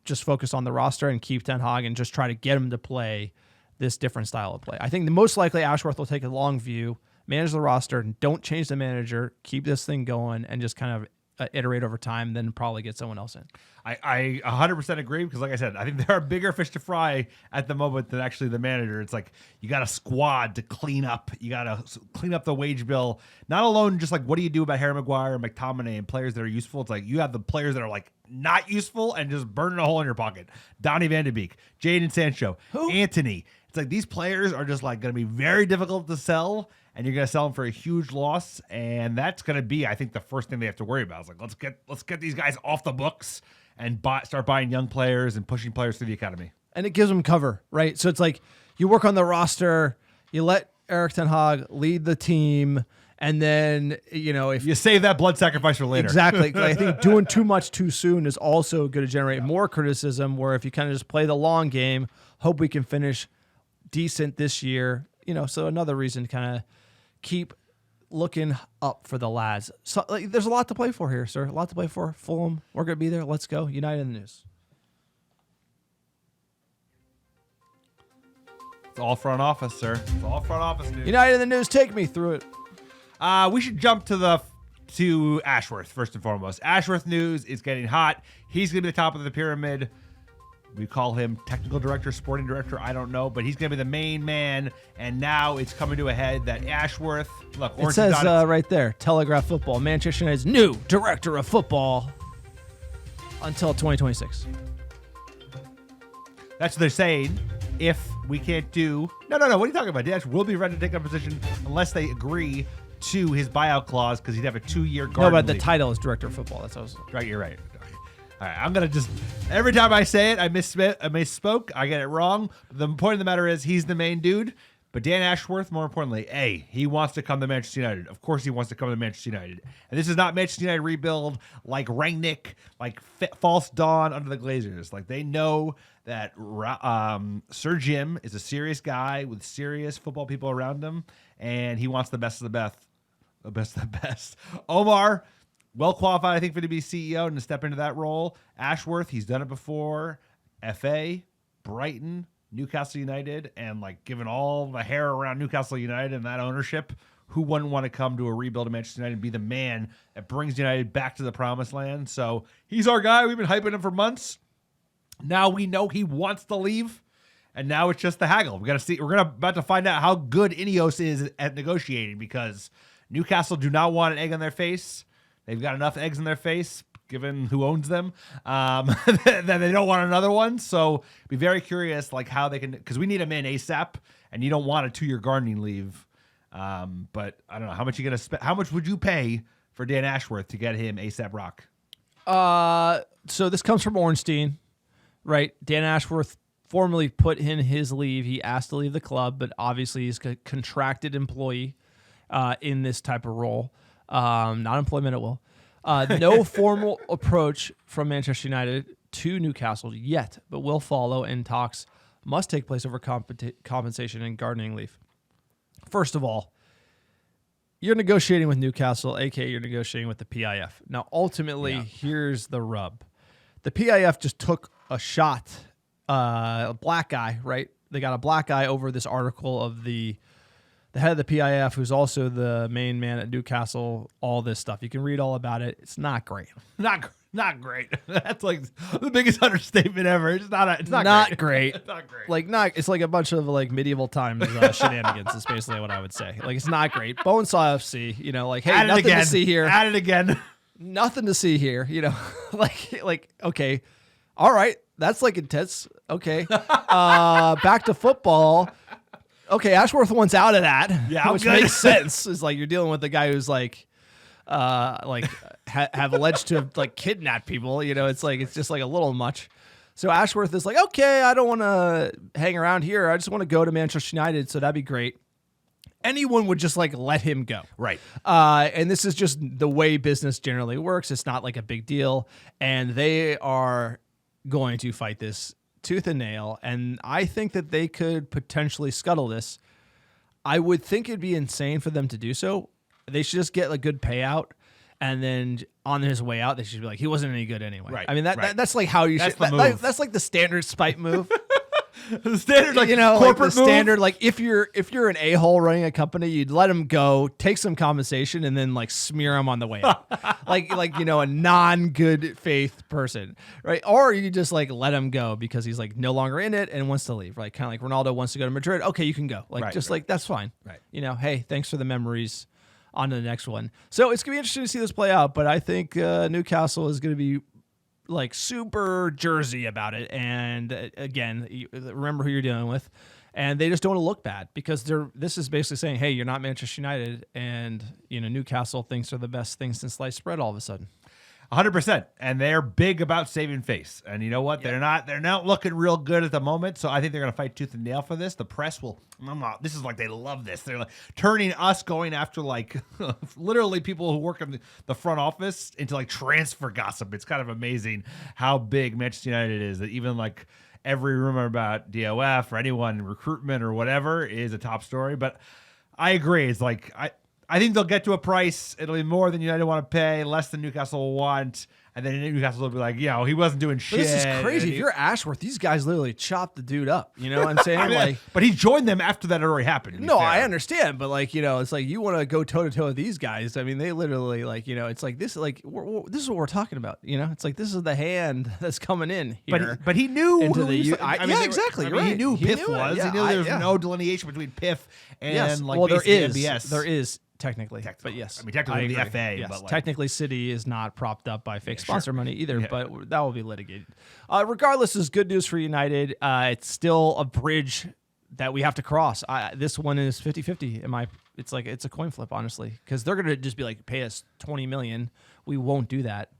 just focus on the roster and keep Ten Hag and just try to get him to play this different style of play. I think the most likely Ashworth will take a long view, manage the roster, and don't change the manager, keep this thing going, and just kind of iterate over time, then probably get someone else in.
I 100% agree, because like I said, I think there are bigger fish to fry at the moment than actually the manager. It's like, you got a squad to clean up. You got to clean up the wage bill. Not alone just like, what do you do about Harry Maguire and McTominay and players that are useful? It's like, you have the players that are like not useful and just burning a hole in your pocket. Donny van de Beek, Jadon Sancho, Anthony. It's like, these players are just like going to be very difficult to sell, and you're going to sell them for a huge loss, and that's going to be, I think, the first thing they have to worry about. It's like, let's get these guys off the books and start buying young players and pushing players through the academy.
And it gives them cover, right? So it's like, you work on the roster, you let Erik ten Hag lead the team, and then, if
you save that blood sacrifice for later.
Exactly. I think doing too much too soon is also going to generate more criticism, where if you kind of just play the long game, hope we can finish decent this year, so another reason to kind of keep looking up for the lads. So there's a lot to play for here, sir. A lot to play for. Fulham, we're going to be there. Let's go. United in the news.
It's all front office, sir. It's all front office news.
United in the news. Take me through it.
We should jump to Ashworth first and foremost. Ashworth news is getting hot. He's going to be the top of the pyramid. We call him technical director, sporting director, I don't know, but he's going to be the main man, and now it's coming to a head that Ashworth... Look,
it says right there, Telegraph Football, Manchester United's new director of football until 2026.
That's what they're saying. if we can't do... No. What are you talking about? Dash will be ready to take up a position unless they agree to his buyout clause because he'd have a 2-year guard.
No, but the title is director of football. That's what I was...
Right, you're right. All right, I'm going to just... Every time I say it, I misspoke. I get it wrong. The point of the matter is he's the main dude. But Dan Ashworth, more importantly, he wants to come to Manchester United. Of course he wants to come to Manchester United. And this is not Manchester United rebuild like Rangnick, like False Dawn under the Glazers. Like they know that Sir Jim is a serious guy with serious football people around him, and he wants the best of the best. The best of the best. Omar, well qualified, I think, for to be CEO and to step into that role. Ashworth, he's done it before. FA, Brighton, Newcastle United, and like given all the hair around Newcastle United and that ownership, who wouldn't want to come to a rebuild of Manchester United and be the man that brings United back to the promised land? So he's our guy. We've been hyping him for months. Now we know he wants to leave, and now it's just the haggle. We got to see. We're about to find out how good Ineos is at negotiating because Newcastle do not want an egg on their face. They've got enough eggs in their face, given who owns them, that they don't want another one. So be very curious, like how they can, because we need him in ASAP, and you don't want a 2-year gardening leave. But I don't know how much you're gonna spend. How much would you pay for Dan Ashworth to get him ASAP Rock?
So this comes from Ornstein, right? Dan Ashworth formally put in his leave. He asked to leave the club, but obviously he's a contracted employee in this type of role, not employment at will. No formal approach from Manchester United to Newcastle yet, but will follow, and talks must take place over compensation and gardening leave. First of all, you're negotiating with Newcastle, aka you're negotiating with the PIF. Now, ultimately, here's the rub. The PIF just took a shot, a black guy, right? They got a black guy over this article of the head of the PIF, who's also the main man at Newcastle, all this stuff. You can read all about it. It's not great.
Not great. That's like the biggest understatement ever. It's not
great.
It's not great.
It's like a bunch of like medieval times shenanigans is basically what I would say. Like it's not great. Bonesaw FC, hey,
Add
nothing to see here.
Add it again.
Nothing to see here, like okay. All right, that's like intense. Okay. Back to football. Okay, Ashworth wants out of that, which makes sense. It's like you're dealing with a guy who's have alleged to have kidnapped people. It's just a little much. So Ashworth is like, okay, I don't want to hang around here. I just want to go to Manchester United. So that'd be great. Anyone would just let him go.
Right.
And this is just the way business generally works. It's not like a big deal. And they are going to fight this tooth and nail, and I think that they could potentially scuttle this. I would think it'd be insane for them to do so. They should just get a good payout, and then on his way out, they should be like, he wasn't any good anyway.
Right.
I mean, that's like how you should. That's like the standard spite move.
The standard,
corporate move. Standard, if you're an a-hole running a company, you'd let him go, take some compensation, and then smear him on the way out, a non-good faith person, right? Or you just let him go because he's no longer in it and wants to leave, right? Kind of like Ronaldo wants to go to Madrid. Okay, you can go, that's fine,
right?
Hey, thanks for the memories. On to the next one. So it's gonna be interesting to see this play out, but I think Newcastle is gonna be super Jersey about it. And again, remember who you're dealing with, and they just don't want to look bad because this is basically saying, hey, you're not Manchester United, and Newcastle thinks they're the best thing since sliced bread all of a sudden.
100%, and they're big about saving face. And you know what? They're not looking real good at the moment. So I think they're going to fight tooth and nail for this. The press will. This is they love this. They're turning us going after literally people who work in the front office into transfer gossip. It's kind of amazing how big Manchester United is. That even every rumor about DOF or anyone in recruitment or whatever is a top story. But I agree. It's I think they'll get to a price. It'll be more than United want to pay, less than Newcastle will want, and then Newcastle will be like, he wasn't doing shit.
But this is crazy. If you're Ashworth, these guys literally chopped the dude up. You know what I'm saying?
But he joined them after that had already happened.
No, I understand, but it's you want to go toe to toe with these guys. I mean, they literally it's this. This is what we're talking about. It's this is the hand that's coming in here.
But he knew
into
exactly. He knew who Piff was. He knew there was no delineation between Piff and
there is. Technically, but yes.
I mean, technically the FA.
Yes.
But
technically, City is not propped up by fake sponsor money either, but that will be litigated. Regardless, is good news for United. It's still a bridge that we have to cross. This one is 50-50. It's a coin flip, honestly, because they're going to just be like, pay us $20 million. We won't do that.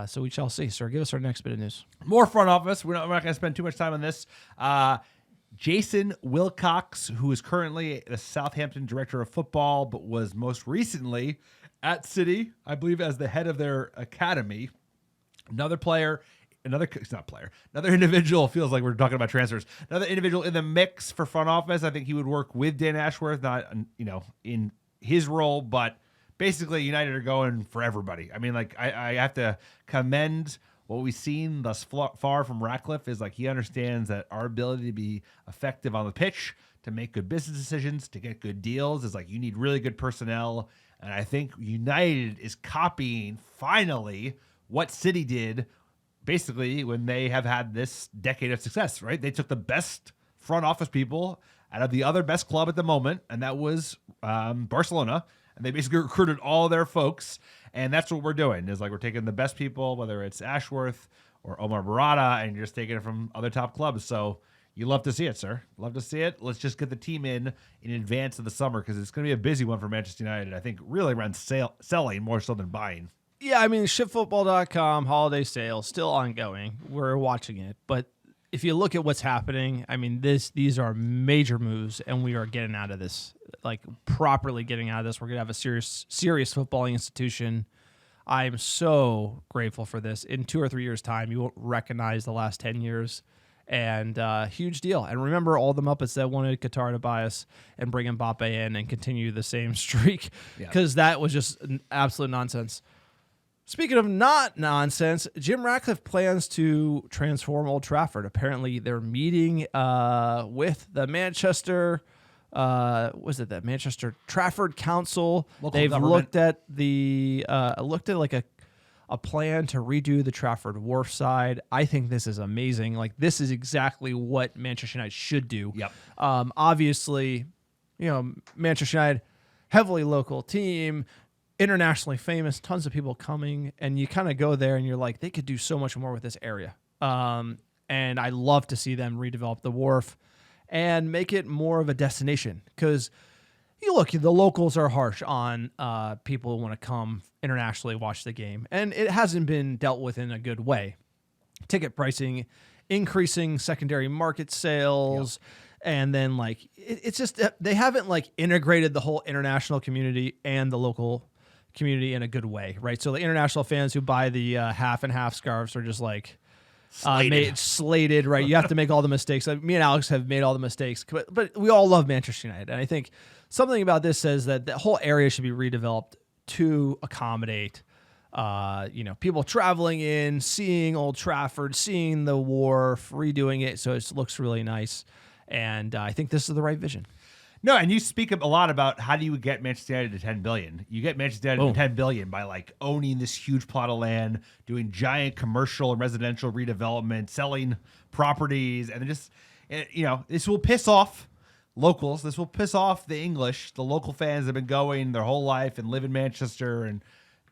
So we shall see. Sir, give us our next bit of news.
More front office. We're not going to spend too much time on this. Jason Wilcox, who is currently the Southampton director of football, but was most recently at City, I believe, as the head of their academy. Another individual, feels like we're talking about transfers. Another individual in the mix for front office. I think he would work with Dan Ashworth, not, in his role, but basically United are going for everybody. I mean, like, I have to commend what we've seen thus far from Ratcliffe is like he understands that our ability to be effective on the pitch, to make good business decisions, to get good deals is like you need really good personnel. And I think United is copying finally what City did basically when they have had this decade of success, right? They took the best front office people out of the other best club at the moment, and that was Barcelona. And they basically recruited all their folks. And that's what we're doing is like we're taking the best people, whether it's Ashworth or Omar Barada, and you're just taking it from other top clubs. So you love to see it, sir. Love to see it. Let's just get the team in advance of the summer because it's going to be a busy one for Manchester United. I think really around selling more so than buying.
Yeah, I mean, shipfootball.com, holiday sale, still ongoing. We're watching it. But if you look at what's happening, I mean, these are major moves, and we are getting out of this, like properly getting out of this. We're going to have a serious footballing institution. I'm so grateful for this. In 2 or 3 years' time, you won't recognize the last 10 years. And huge deal. And remember all the Muppets that wanted Qatar to buy us and bring Mbappe in and continue the same streak because that was just absolute nonsense. Speaking of not nonsense, Jim Ratcliffe plans to transform Old Trafford. Apparently, they're meeting with the Manchester Trafford Council.
Local
They've
government.
looked at like a plan to redo the Trafford Wharf side. I think this is amazing. Like this is exactly what Manchester United should do.
Yep.
Obviously, Manchester United, heavily local team, internationally famous, tons of people coming, and you kind of go there and you're like, they could do so much more with this area. And I love to see them redevelop the wharf and make it more of a destination because the locals are harsh on people who want to come internationally watch the game, and it hasn't been dealt with in a good way. Ticket pricing, increasing secondary market sales, and then like it's just they haven't like integrated the whole international community and the local community in a good way, right? So the international fans who buy the half and half scarves are just like slated, right? You have to make all the mistakes. Me and Alex have made all the mistakes, but we all love Manchester United, and I think something about this says that the whole area should be redeveloped to accommodate, people traveling in, seeing Old Trafford, seeing the wharf, redoing it so it looks really nice, and I think this is the right vision.
No, and you speak a lot about how do you get Manchester United to 10 billion. You get Manchester United to 10 billion by like owning this huge plot of land, doing giant commercial and residential redevelopment, selling properties, and just this will piss off locals. This will piss off the English, the local fans that have been going their whole life and live in Manchester and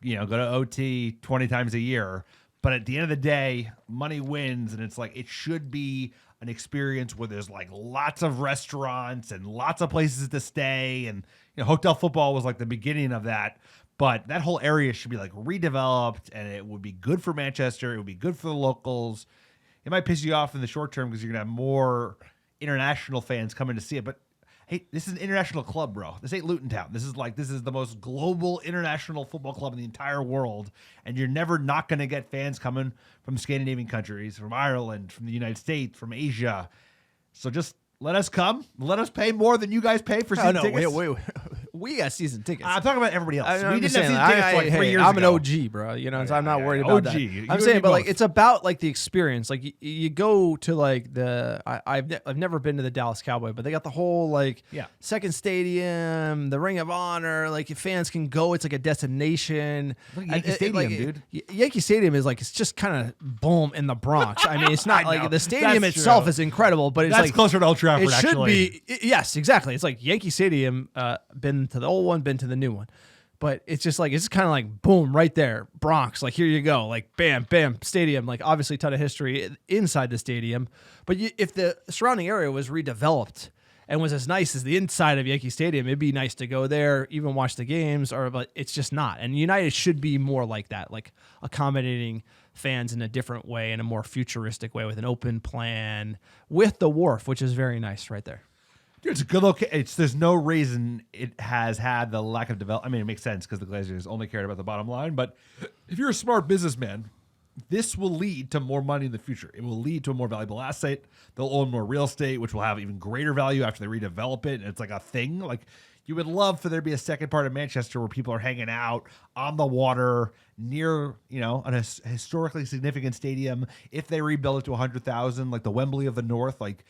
go to OT 20 times a year. But at the end of the day, money wins, and it's like it should be an experience where there's like lots of restaurants and lots of places to stay, and hotel football was like the beginning of that. But that whole area should be like redeveloped, and it would be good for Manchester. It would be good for the locals. It might piss you off in the short term because you're gonna have more international fans coming to see it, but hey, this is an international club, bro. This ain't Luton Town. This is the most global international football club in the entire world, and you're never not going to get fans coming from Scandinavian countries, from Ireland, from the United States, from Asia. So just let us come. Let us pay more than you guys pay for season tickets.
Wait. We got season tickets.
I'm talking about everybody else.
We
didn't have season tickets for like 3 years ago.
I'm an OG, bro. So I'm not worried about that. I'm saying, but like it's about like the experience. Like you go to like I've never been to the Dallas Cowboy, but they got the whole like second stadium, the Ring of Honor. Like fans can go. It's like a destination.
Like Yankee Stadium, dude.
Yankee Stadium is like it's just kind of boom in the Bronx. I mean, it's not like the stadium
That's
itself
true.
is incredible, but it's
That's
like
closer to Old Trafford.
It should be. Yes, exactly. It's like Yankee Stadium. Been to the old one, been to the new one. But it's just like, it's kind of like, boom, right there. Bronx, like, here you go. Like, bam, bam, stadium. Like, obviously a ton of history inside the stadium. But if the surrounding area was redeveloped and was as nice as the inside of Yankee Stadium, it'd be nice to go there, even watch the games, but it's just not. And United should be more like that, like accommodating fans in a different way, in a more futuristic way, with an open plan, with the wharf, which is very nice right there.
Dude, it's a good location. There's no reason it has had the lack of development. I mean, it makes sense because the Glazers only cared about the bottom line. But if you're a smart businessman, this will lead to more money in the future. It will lead to a more valuable asset. They'll own more real estate, which will have even greater value after they redevelop it. And it's like a thing. Like, you would love for there to be a second part of Manchester where people are hanging out on the water near, a historically significant stadium. If they rebuild it to 100,000, like the Wembley of the North, like,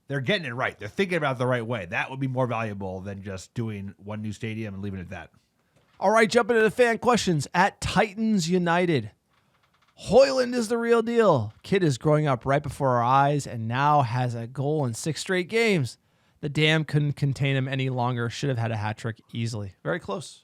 they're getting it right. They're thinking about it the right way. That would be more valuable than just doing one new stadium and leaving it at that.
All right, jumping into the fan questions at Titans United. Hoyland is the real deal. Kid is growing up right before our eyes and now has a goal in 6 straight games. The dam couldn't contain him any longer. Should have had a hat trick easily. Very close.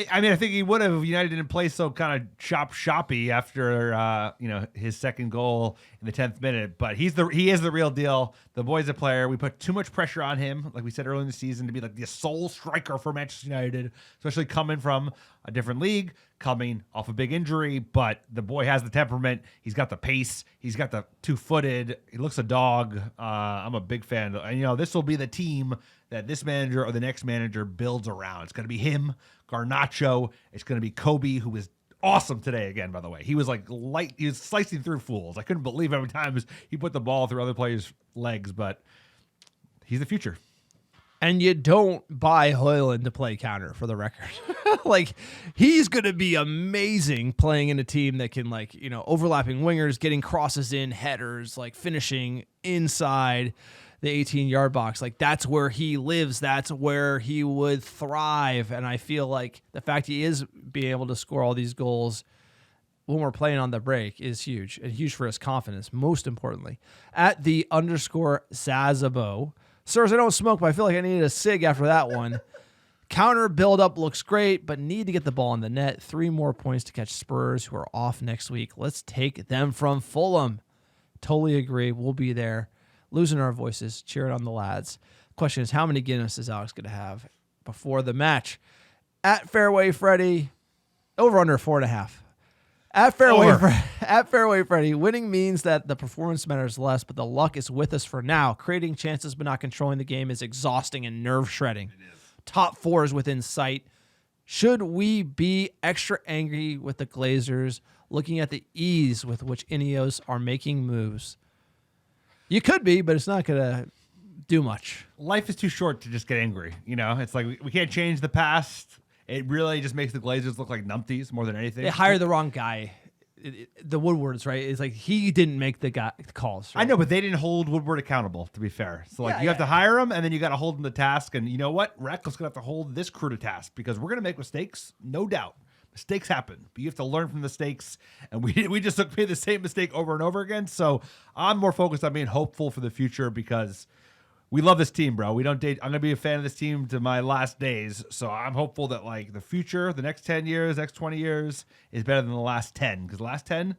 I mean, I think he would have if United didn't play so kind of shoppy after his second goal in the 10th minute. But he is the real deal. The boy's a player. We put too much pressure on him, like we said earlier in the season, to be like the sole striker for Manchester United, especially coming from a different league, coming off a big injury. But the boy has the temperament. He's got the pace. He's got the two-footed. He looks a dog. I'm a big fan. And this will be the team that this manager or the next manager builds around. It's going to be him, Garnacho. It's going to be Kobe, who was awesome today again, by the way. He was he was slicing through fools. I couldn't believe how many times he put the ball through other players' legs, but he's the future.
And you don't buy Hoyland to play counter, for the record. Like, he's going to be amazing playing in a team that can, overlapping wingers, getting crosses in, headers, finishing inside the 18-yard box. Like, that's where he lives. That's where he would thrive. And I feel like the fact he is being able to score all these goals when we're playing on the break is huge, and huge for his confidence, most importantly. At the _Zazabo. Sirs, I don't smoke, but I feel like I needed a cig after that one. Counter build-up looks great, but need to get the ball in the net. 3 more points to catch Spurs, who are off next week. Let's take them from Fulham. Totally agree. We'll be there. Losing our voices, cheering on the lads. Question is, how many Guinness is Alex going to have before the match? At Fairway Freddy, over under 4.5. At Fairway Freddy, winning means that the performance matters less, but the luck is with us for now. Creating chances but not controlling the game is exhausting and nerve-shredding. Top 4 is within sight. Should we be extra angry with the Glazers, looking at the ease with which Ineos are making moves? You could be, but it's not going to do much.
Life is too short to just get angry. It's like we can't change the past. It really just makes the Glazers look like numpties more than anything.
They hired the wrong guy. The Woodwards, right? It's like he didn't make the calls. Right?
I know, but they didn't hold Woodward accountable, to be fair. So, you have to hire him, and then you got to hold him to task. And you know what? Ratcliffe's going to have to hold this crew to task because we're going to make mistakes, no doubt. Mistakes happen, but you have to learn from mistakes. And we just made the same mistake over and over again. So I'm more focused on being hopeful for the future because we love this team, bro. We don't date. I'm going to be a fan of this team to my last days. So I'm hopeful that the future, the next 10 years, next 20 years is better than the last 10 because the last 10,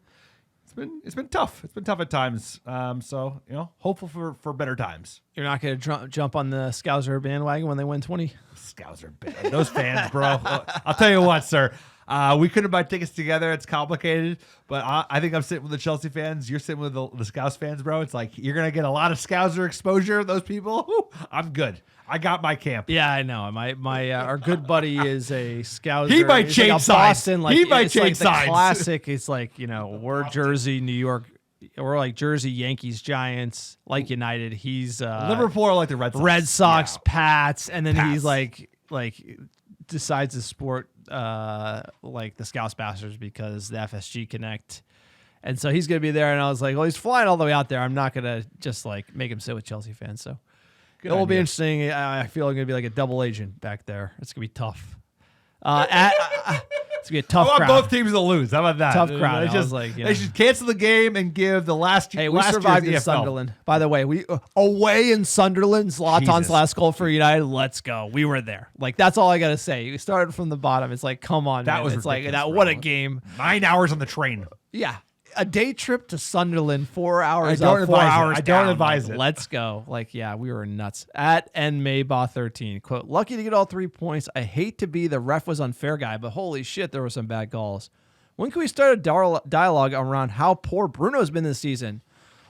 it's been tough. It's been tough at times. So hopeful for better times.
You're not going to jump on the Scouser bandwagon when they win 20?
Scouser, those fans, bro. I'll tell you what, sir. We couldn't buy tickets together. It's complicated, but I think I'm sitting with the Chelsea fans. You're sitting with the Scouse fans, bro. It's like you're going to get a lot of Scouser exposure. Those people, I'm good. I got my camp.
Yeah, I know. My our good buddy is a Scouser.
He might change sides.
He might change sides. Classic. It's like, we're Jersey, New York. We're like Jersey, Yankees, Giants, like United. He's
Liverpool are like the Red Sox.
Red Sox, Pats, and then he's like decides to sport like the Scouse Bastards because the FSG connect. And so he's going to be there. And I was like, well, he's flying all the way out there. I'm not going to just make him sit with Chelsea fans. So it will be interesting. I feel I'm going to be like a double agent back there. It's going to be tough. It's gonna be a tough
I want
crowd.
both teams to lose. How about that?
Tough crowd.
They
I was like, you
they
know.
should cancel the game and give the last.
Hey, we
last
survived in
year's EFL.
Sunderland. By the way, we away in Sunderland. Zlatan's
Jesus.
last goal for United. Let's go. We were there. Like that's all I gotta say. We started from the bottom. It's like, come on,
That
man.
was
it's like
ridiculous,
that.
bro.
What a game.
9 hours on the train.
Yeah. A day trip to Sunderland, 4 hours
I don't
up, 4
advise it.
hours
I don't
down.
advise
Like,
it.
Let's go. Like, yeah, we were nuts. At nmaybaugh13, quote, lucky to get all 3 points. I hate to be the ref was unfair guy, but holy shit, there were some bad calls. When can we start a dialogue around how poor Bruno's been this season?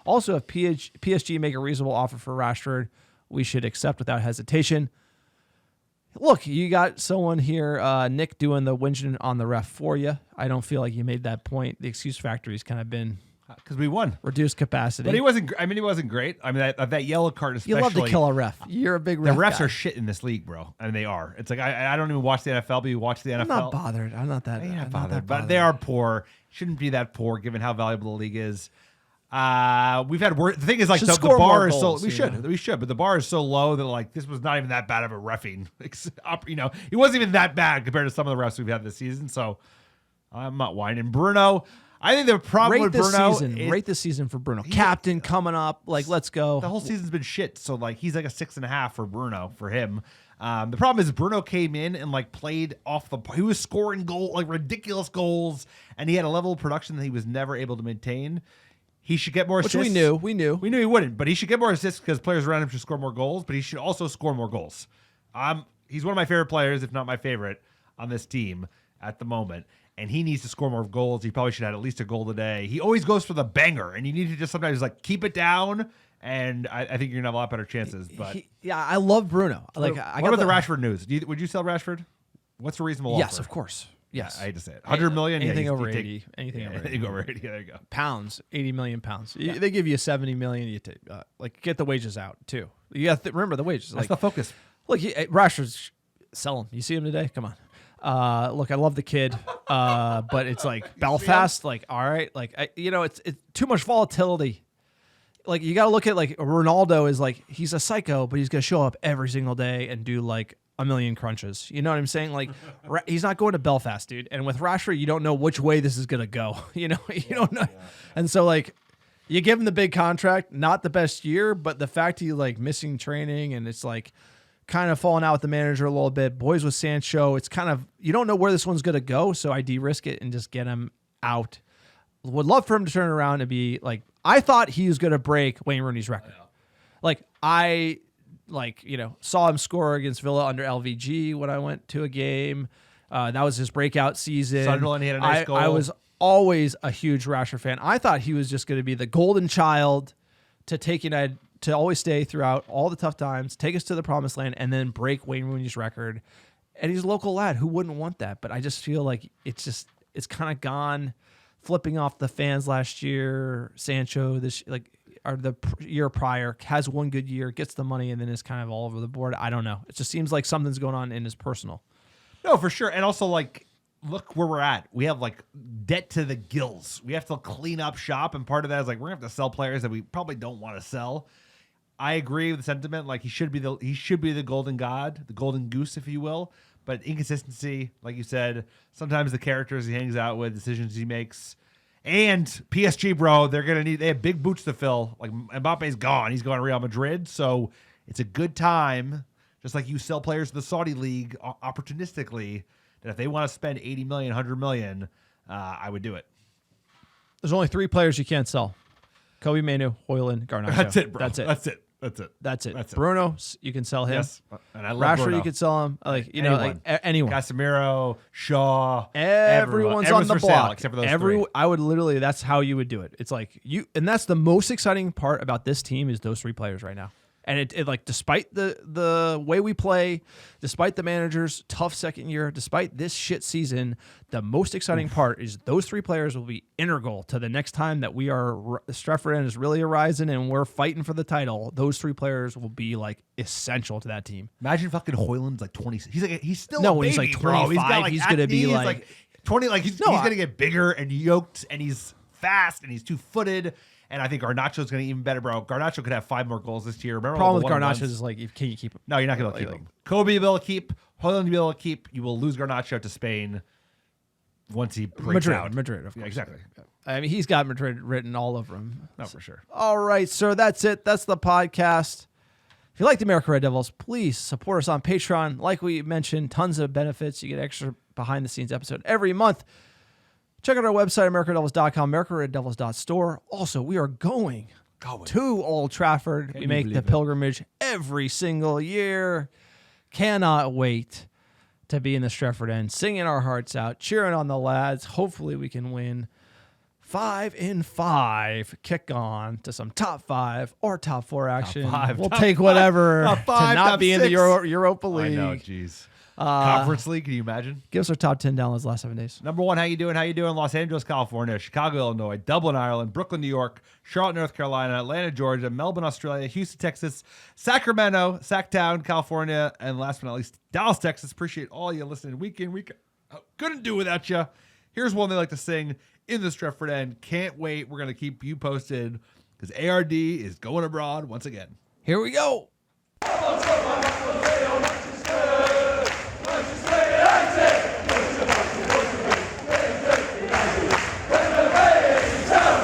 Also, if PSG make a reasonable offer for Rashford, we should accept without hesitation. Look, you got someone here, Nick, doing the whinging on the ref for you. I don't feel like you made that point. The excuse factory's kind of been
because we won,
reduced capacity.
But he wasn't. I mean, he wasn't great. I mean, that yellow card especially.
You love to kill a ref. You're a big ref.
The refs
guy.
are shit in this league, bro. I mean, they are. It's like I don't even watch the NFL, but you watch the NFL.
I'm not bothered. I'm not that.
You're
I'm
not
not that
but they are poor. Shouldn't be that poor given how valuable the league is. We've had the thing is like
Should
the
score
bar
more
is
goals,
so
you know?
we should, but the bar is so low that like this was not even that bad of a reffing. You know, it wasn't even that bad compared to some of the refs we've had this season. So I'm not whining. Bruno, I think the problem with Bruno
Rate this season for Bruno. Captain coming up. Like, let's go.
The whole season's been shit. So like he's like a 6.5 for Bruno for him. The problem is Bruno came in and like played off the. He was scoring like ridiculous goals, and he had a level of production that he was never able to maintain. He should get more assists.
Which we knew
he wouldn't, but he should get more assists because players around him should score more goals. But he should also score more goals. He's one of my favorite players, if not my favorite, on this team at the moment. And he needs to score more goals. He probably should have at least a goal today. He always goes for the banger, and you need to just sometimes like keep it down. And I think you're gonna have a lot better chances. But
I love Bruno. Like,
what about the Rashford news? Would you sell Rashford? What's a reasonable
Yes,
offer?
of course. Yes,
I hate to say it. 100 million.
Anything
yeah,
over
you
80. Anything over 80.
Anything over 80. There you go.
Pounds, 80 million pounds. They give you 70 million. You take get the wages out too. You got to remember the wages.
That's the focus.
Look, Rashford's sell him. You see him today? Come on. Look, I love the kid, but it's like Belfast. Like, all right, like it's too much volatility. Like you got to look at like Ronaldo is like he's a psycho, but he's gonna show up every single day and do like a million crunches. You know what I'm saying? Like he's not going to Belfast, dude. And with Rashford, you don't know which way this is gonna go. You don't know. Yeah. And so like you give him the big contract, not the best year, but the fact he's like missing training and it's like kind of falling out with the manager a little bit. Boys with Sancho, it's kind of you don't know where this one's gonna go, so I de-risk it and just get him out. Would love for him to turn around and be like, I thought he was gonna break Wayne Rooney's record. Like I saw him score against Villa under LVG when I went to a game. That was his breakout season.
Sunderland, he had a nice goal.
I was always a huge Rashford fan. I thought he was just going to be the golden child to take United to always stay throughout all the tough times, take us to the promised land, and then break Wayne Rooney's record. And he's a local lad. Who wouldn't want that? But I just feel like it's kind of gone, flipping off the fans last year. Sancho or the year prior has one good year, gets the money, and then is kind of all over the board. I don't know. It just seems like something's going on in his personal.
No, for sure. And also, like, look where we're at. We have, like, debt to the gills. We have to clean up shop, and part of that is, like, we're going to have to sell players that we probably don't want to sell. I agree with the sentiment. Like, he should be the golden god, the golden goose, if you will. But inconsistency, like you said, sometimes the characters he hangs out with, decisions he makes. And PSG, bro, they have big boots to fill. Like Mbappe's gone. He's going to Real Madrid. So it's a good time, just like you sell players to the Saudi League opportunistically, that if they want to spend 80 million, 100 million, I would do it.
There's only 3 players you can't sell. Kobe Manu, Hoyland, Garnacho.
That's it, bro.
That's it.
That's it.
Bruno, you can sell him.
Yes. And I love
Rashford,
Bruno.
you can sell him. Anyone.
Casemiro, Shaw.
Everyone's on the
for
block.
sale except for those 3.
I would literally, that's how you would do it. It's like and that's the most exciting part about this team is those 3 players right now. And it like, despite the way we play, despite the manager's tough second year, despite this shit season, the most exciting part is those 3 players will be integral to the next time that we are Stratford End is really a rising and we're fighting for the title. Those 3 players will be like essential to that team.
Imagine fucking Hoyland's like 20. He's still
no,
a baby,
he's like 25.
bro. He's got like
he's gonna be
acne,
like
20. Like he's gonna get bigger and yoked and he's fast and he's 2-footed. And I think Garnacho's going to be even better, bro. Garnacho could have 5 more goals this year. Remember,
problem with Garnacho is like, can you keep him?
No, you're not going to be able to keep him. Kobe, you'll be able to keep. Hoyland, you'll be able to keep. You will lose Garnacho to Spain. once he breaks out.
Madrid, of course.
Yeah, exactly.
I mean, he's got Madrid written all over him.
No, for sure.
All right, sir. That's it. That's the podcast. If you like the America Red Devils, please support us on Patreon. Like we mentioned, tons of benefits. You get extra behind-the-scenes episode every month. Check out our website, americadevils.com, americareddevils.store. Also, we are going to Old Trafford. We make the pilgrimage every single year. Cannot wait to be in the Stretford End, singing our hearts out, cheering on the lads. Hopefully we can win 5-5, kick on to some top 5 or top 4 action. We'll take whatever
top 5,
to not
top
be in the
6.
Europa League.
I know, jeez. Conference League, can you imagine?
Give us our top 10 downloads last 7 days.
Number 1, how you doing? Los Angeles, California, Chicago, Illinois, Dublin, Ireland, Brooklyn, New York, Charlotte, North Carolina, Atlanta, Georgia, Melbourne, Australia, Houston, Texas, Sacramento, Sacktown, California, and last but not least, Dallas, Texas. Appreciate all you listening week in, week out. Couldn't do without you. Here's one they like to sing in the Stretford End. Can't wait. We're going to keep you posted because ARD is going abroad once again.
Here we go.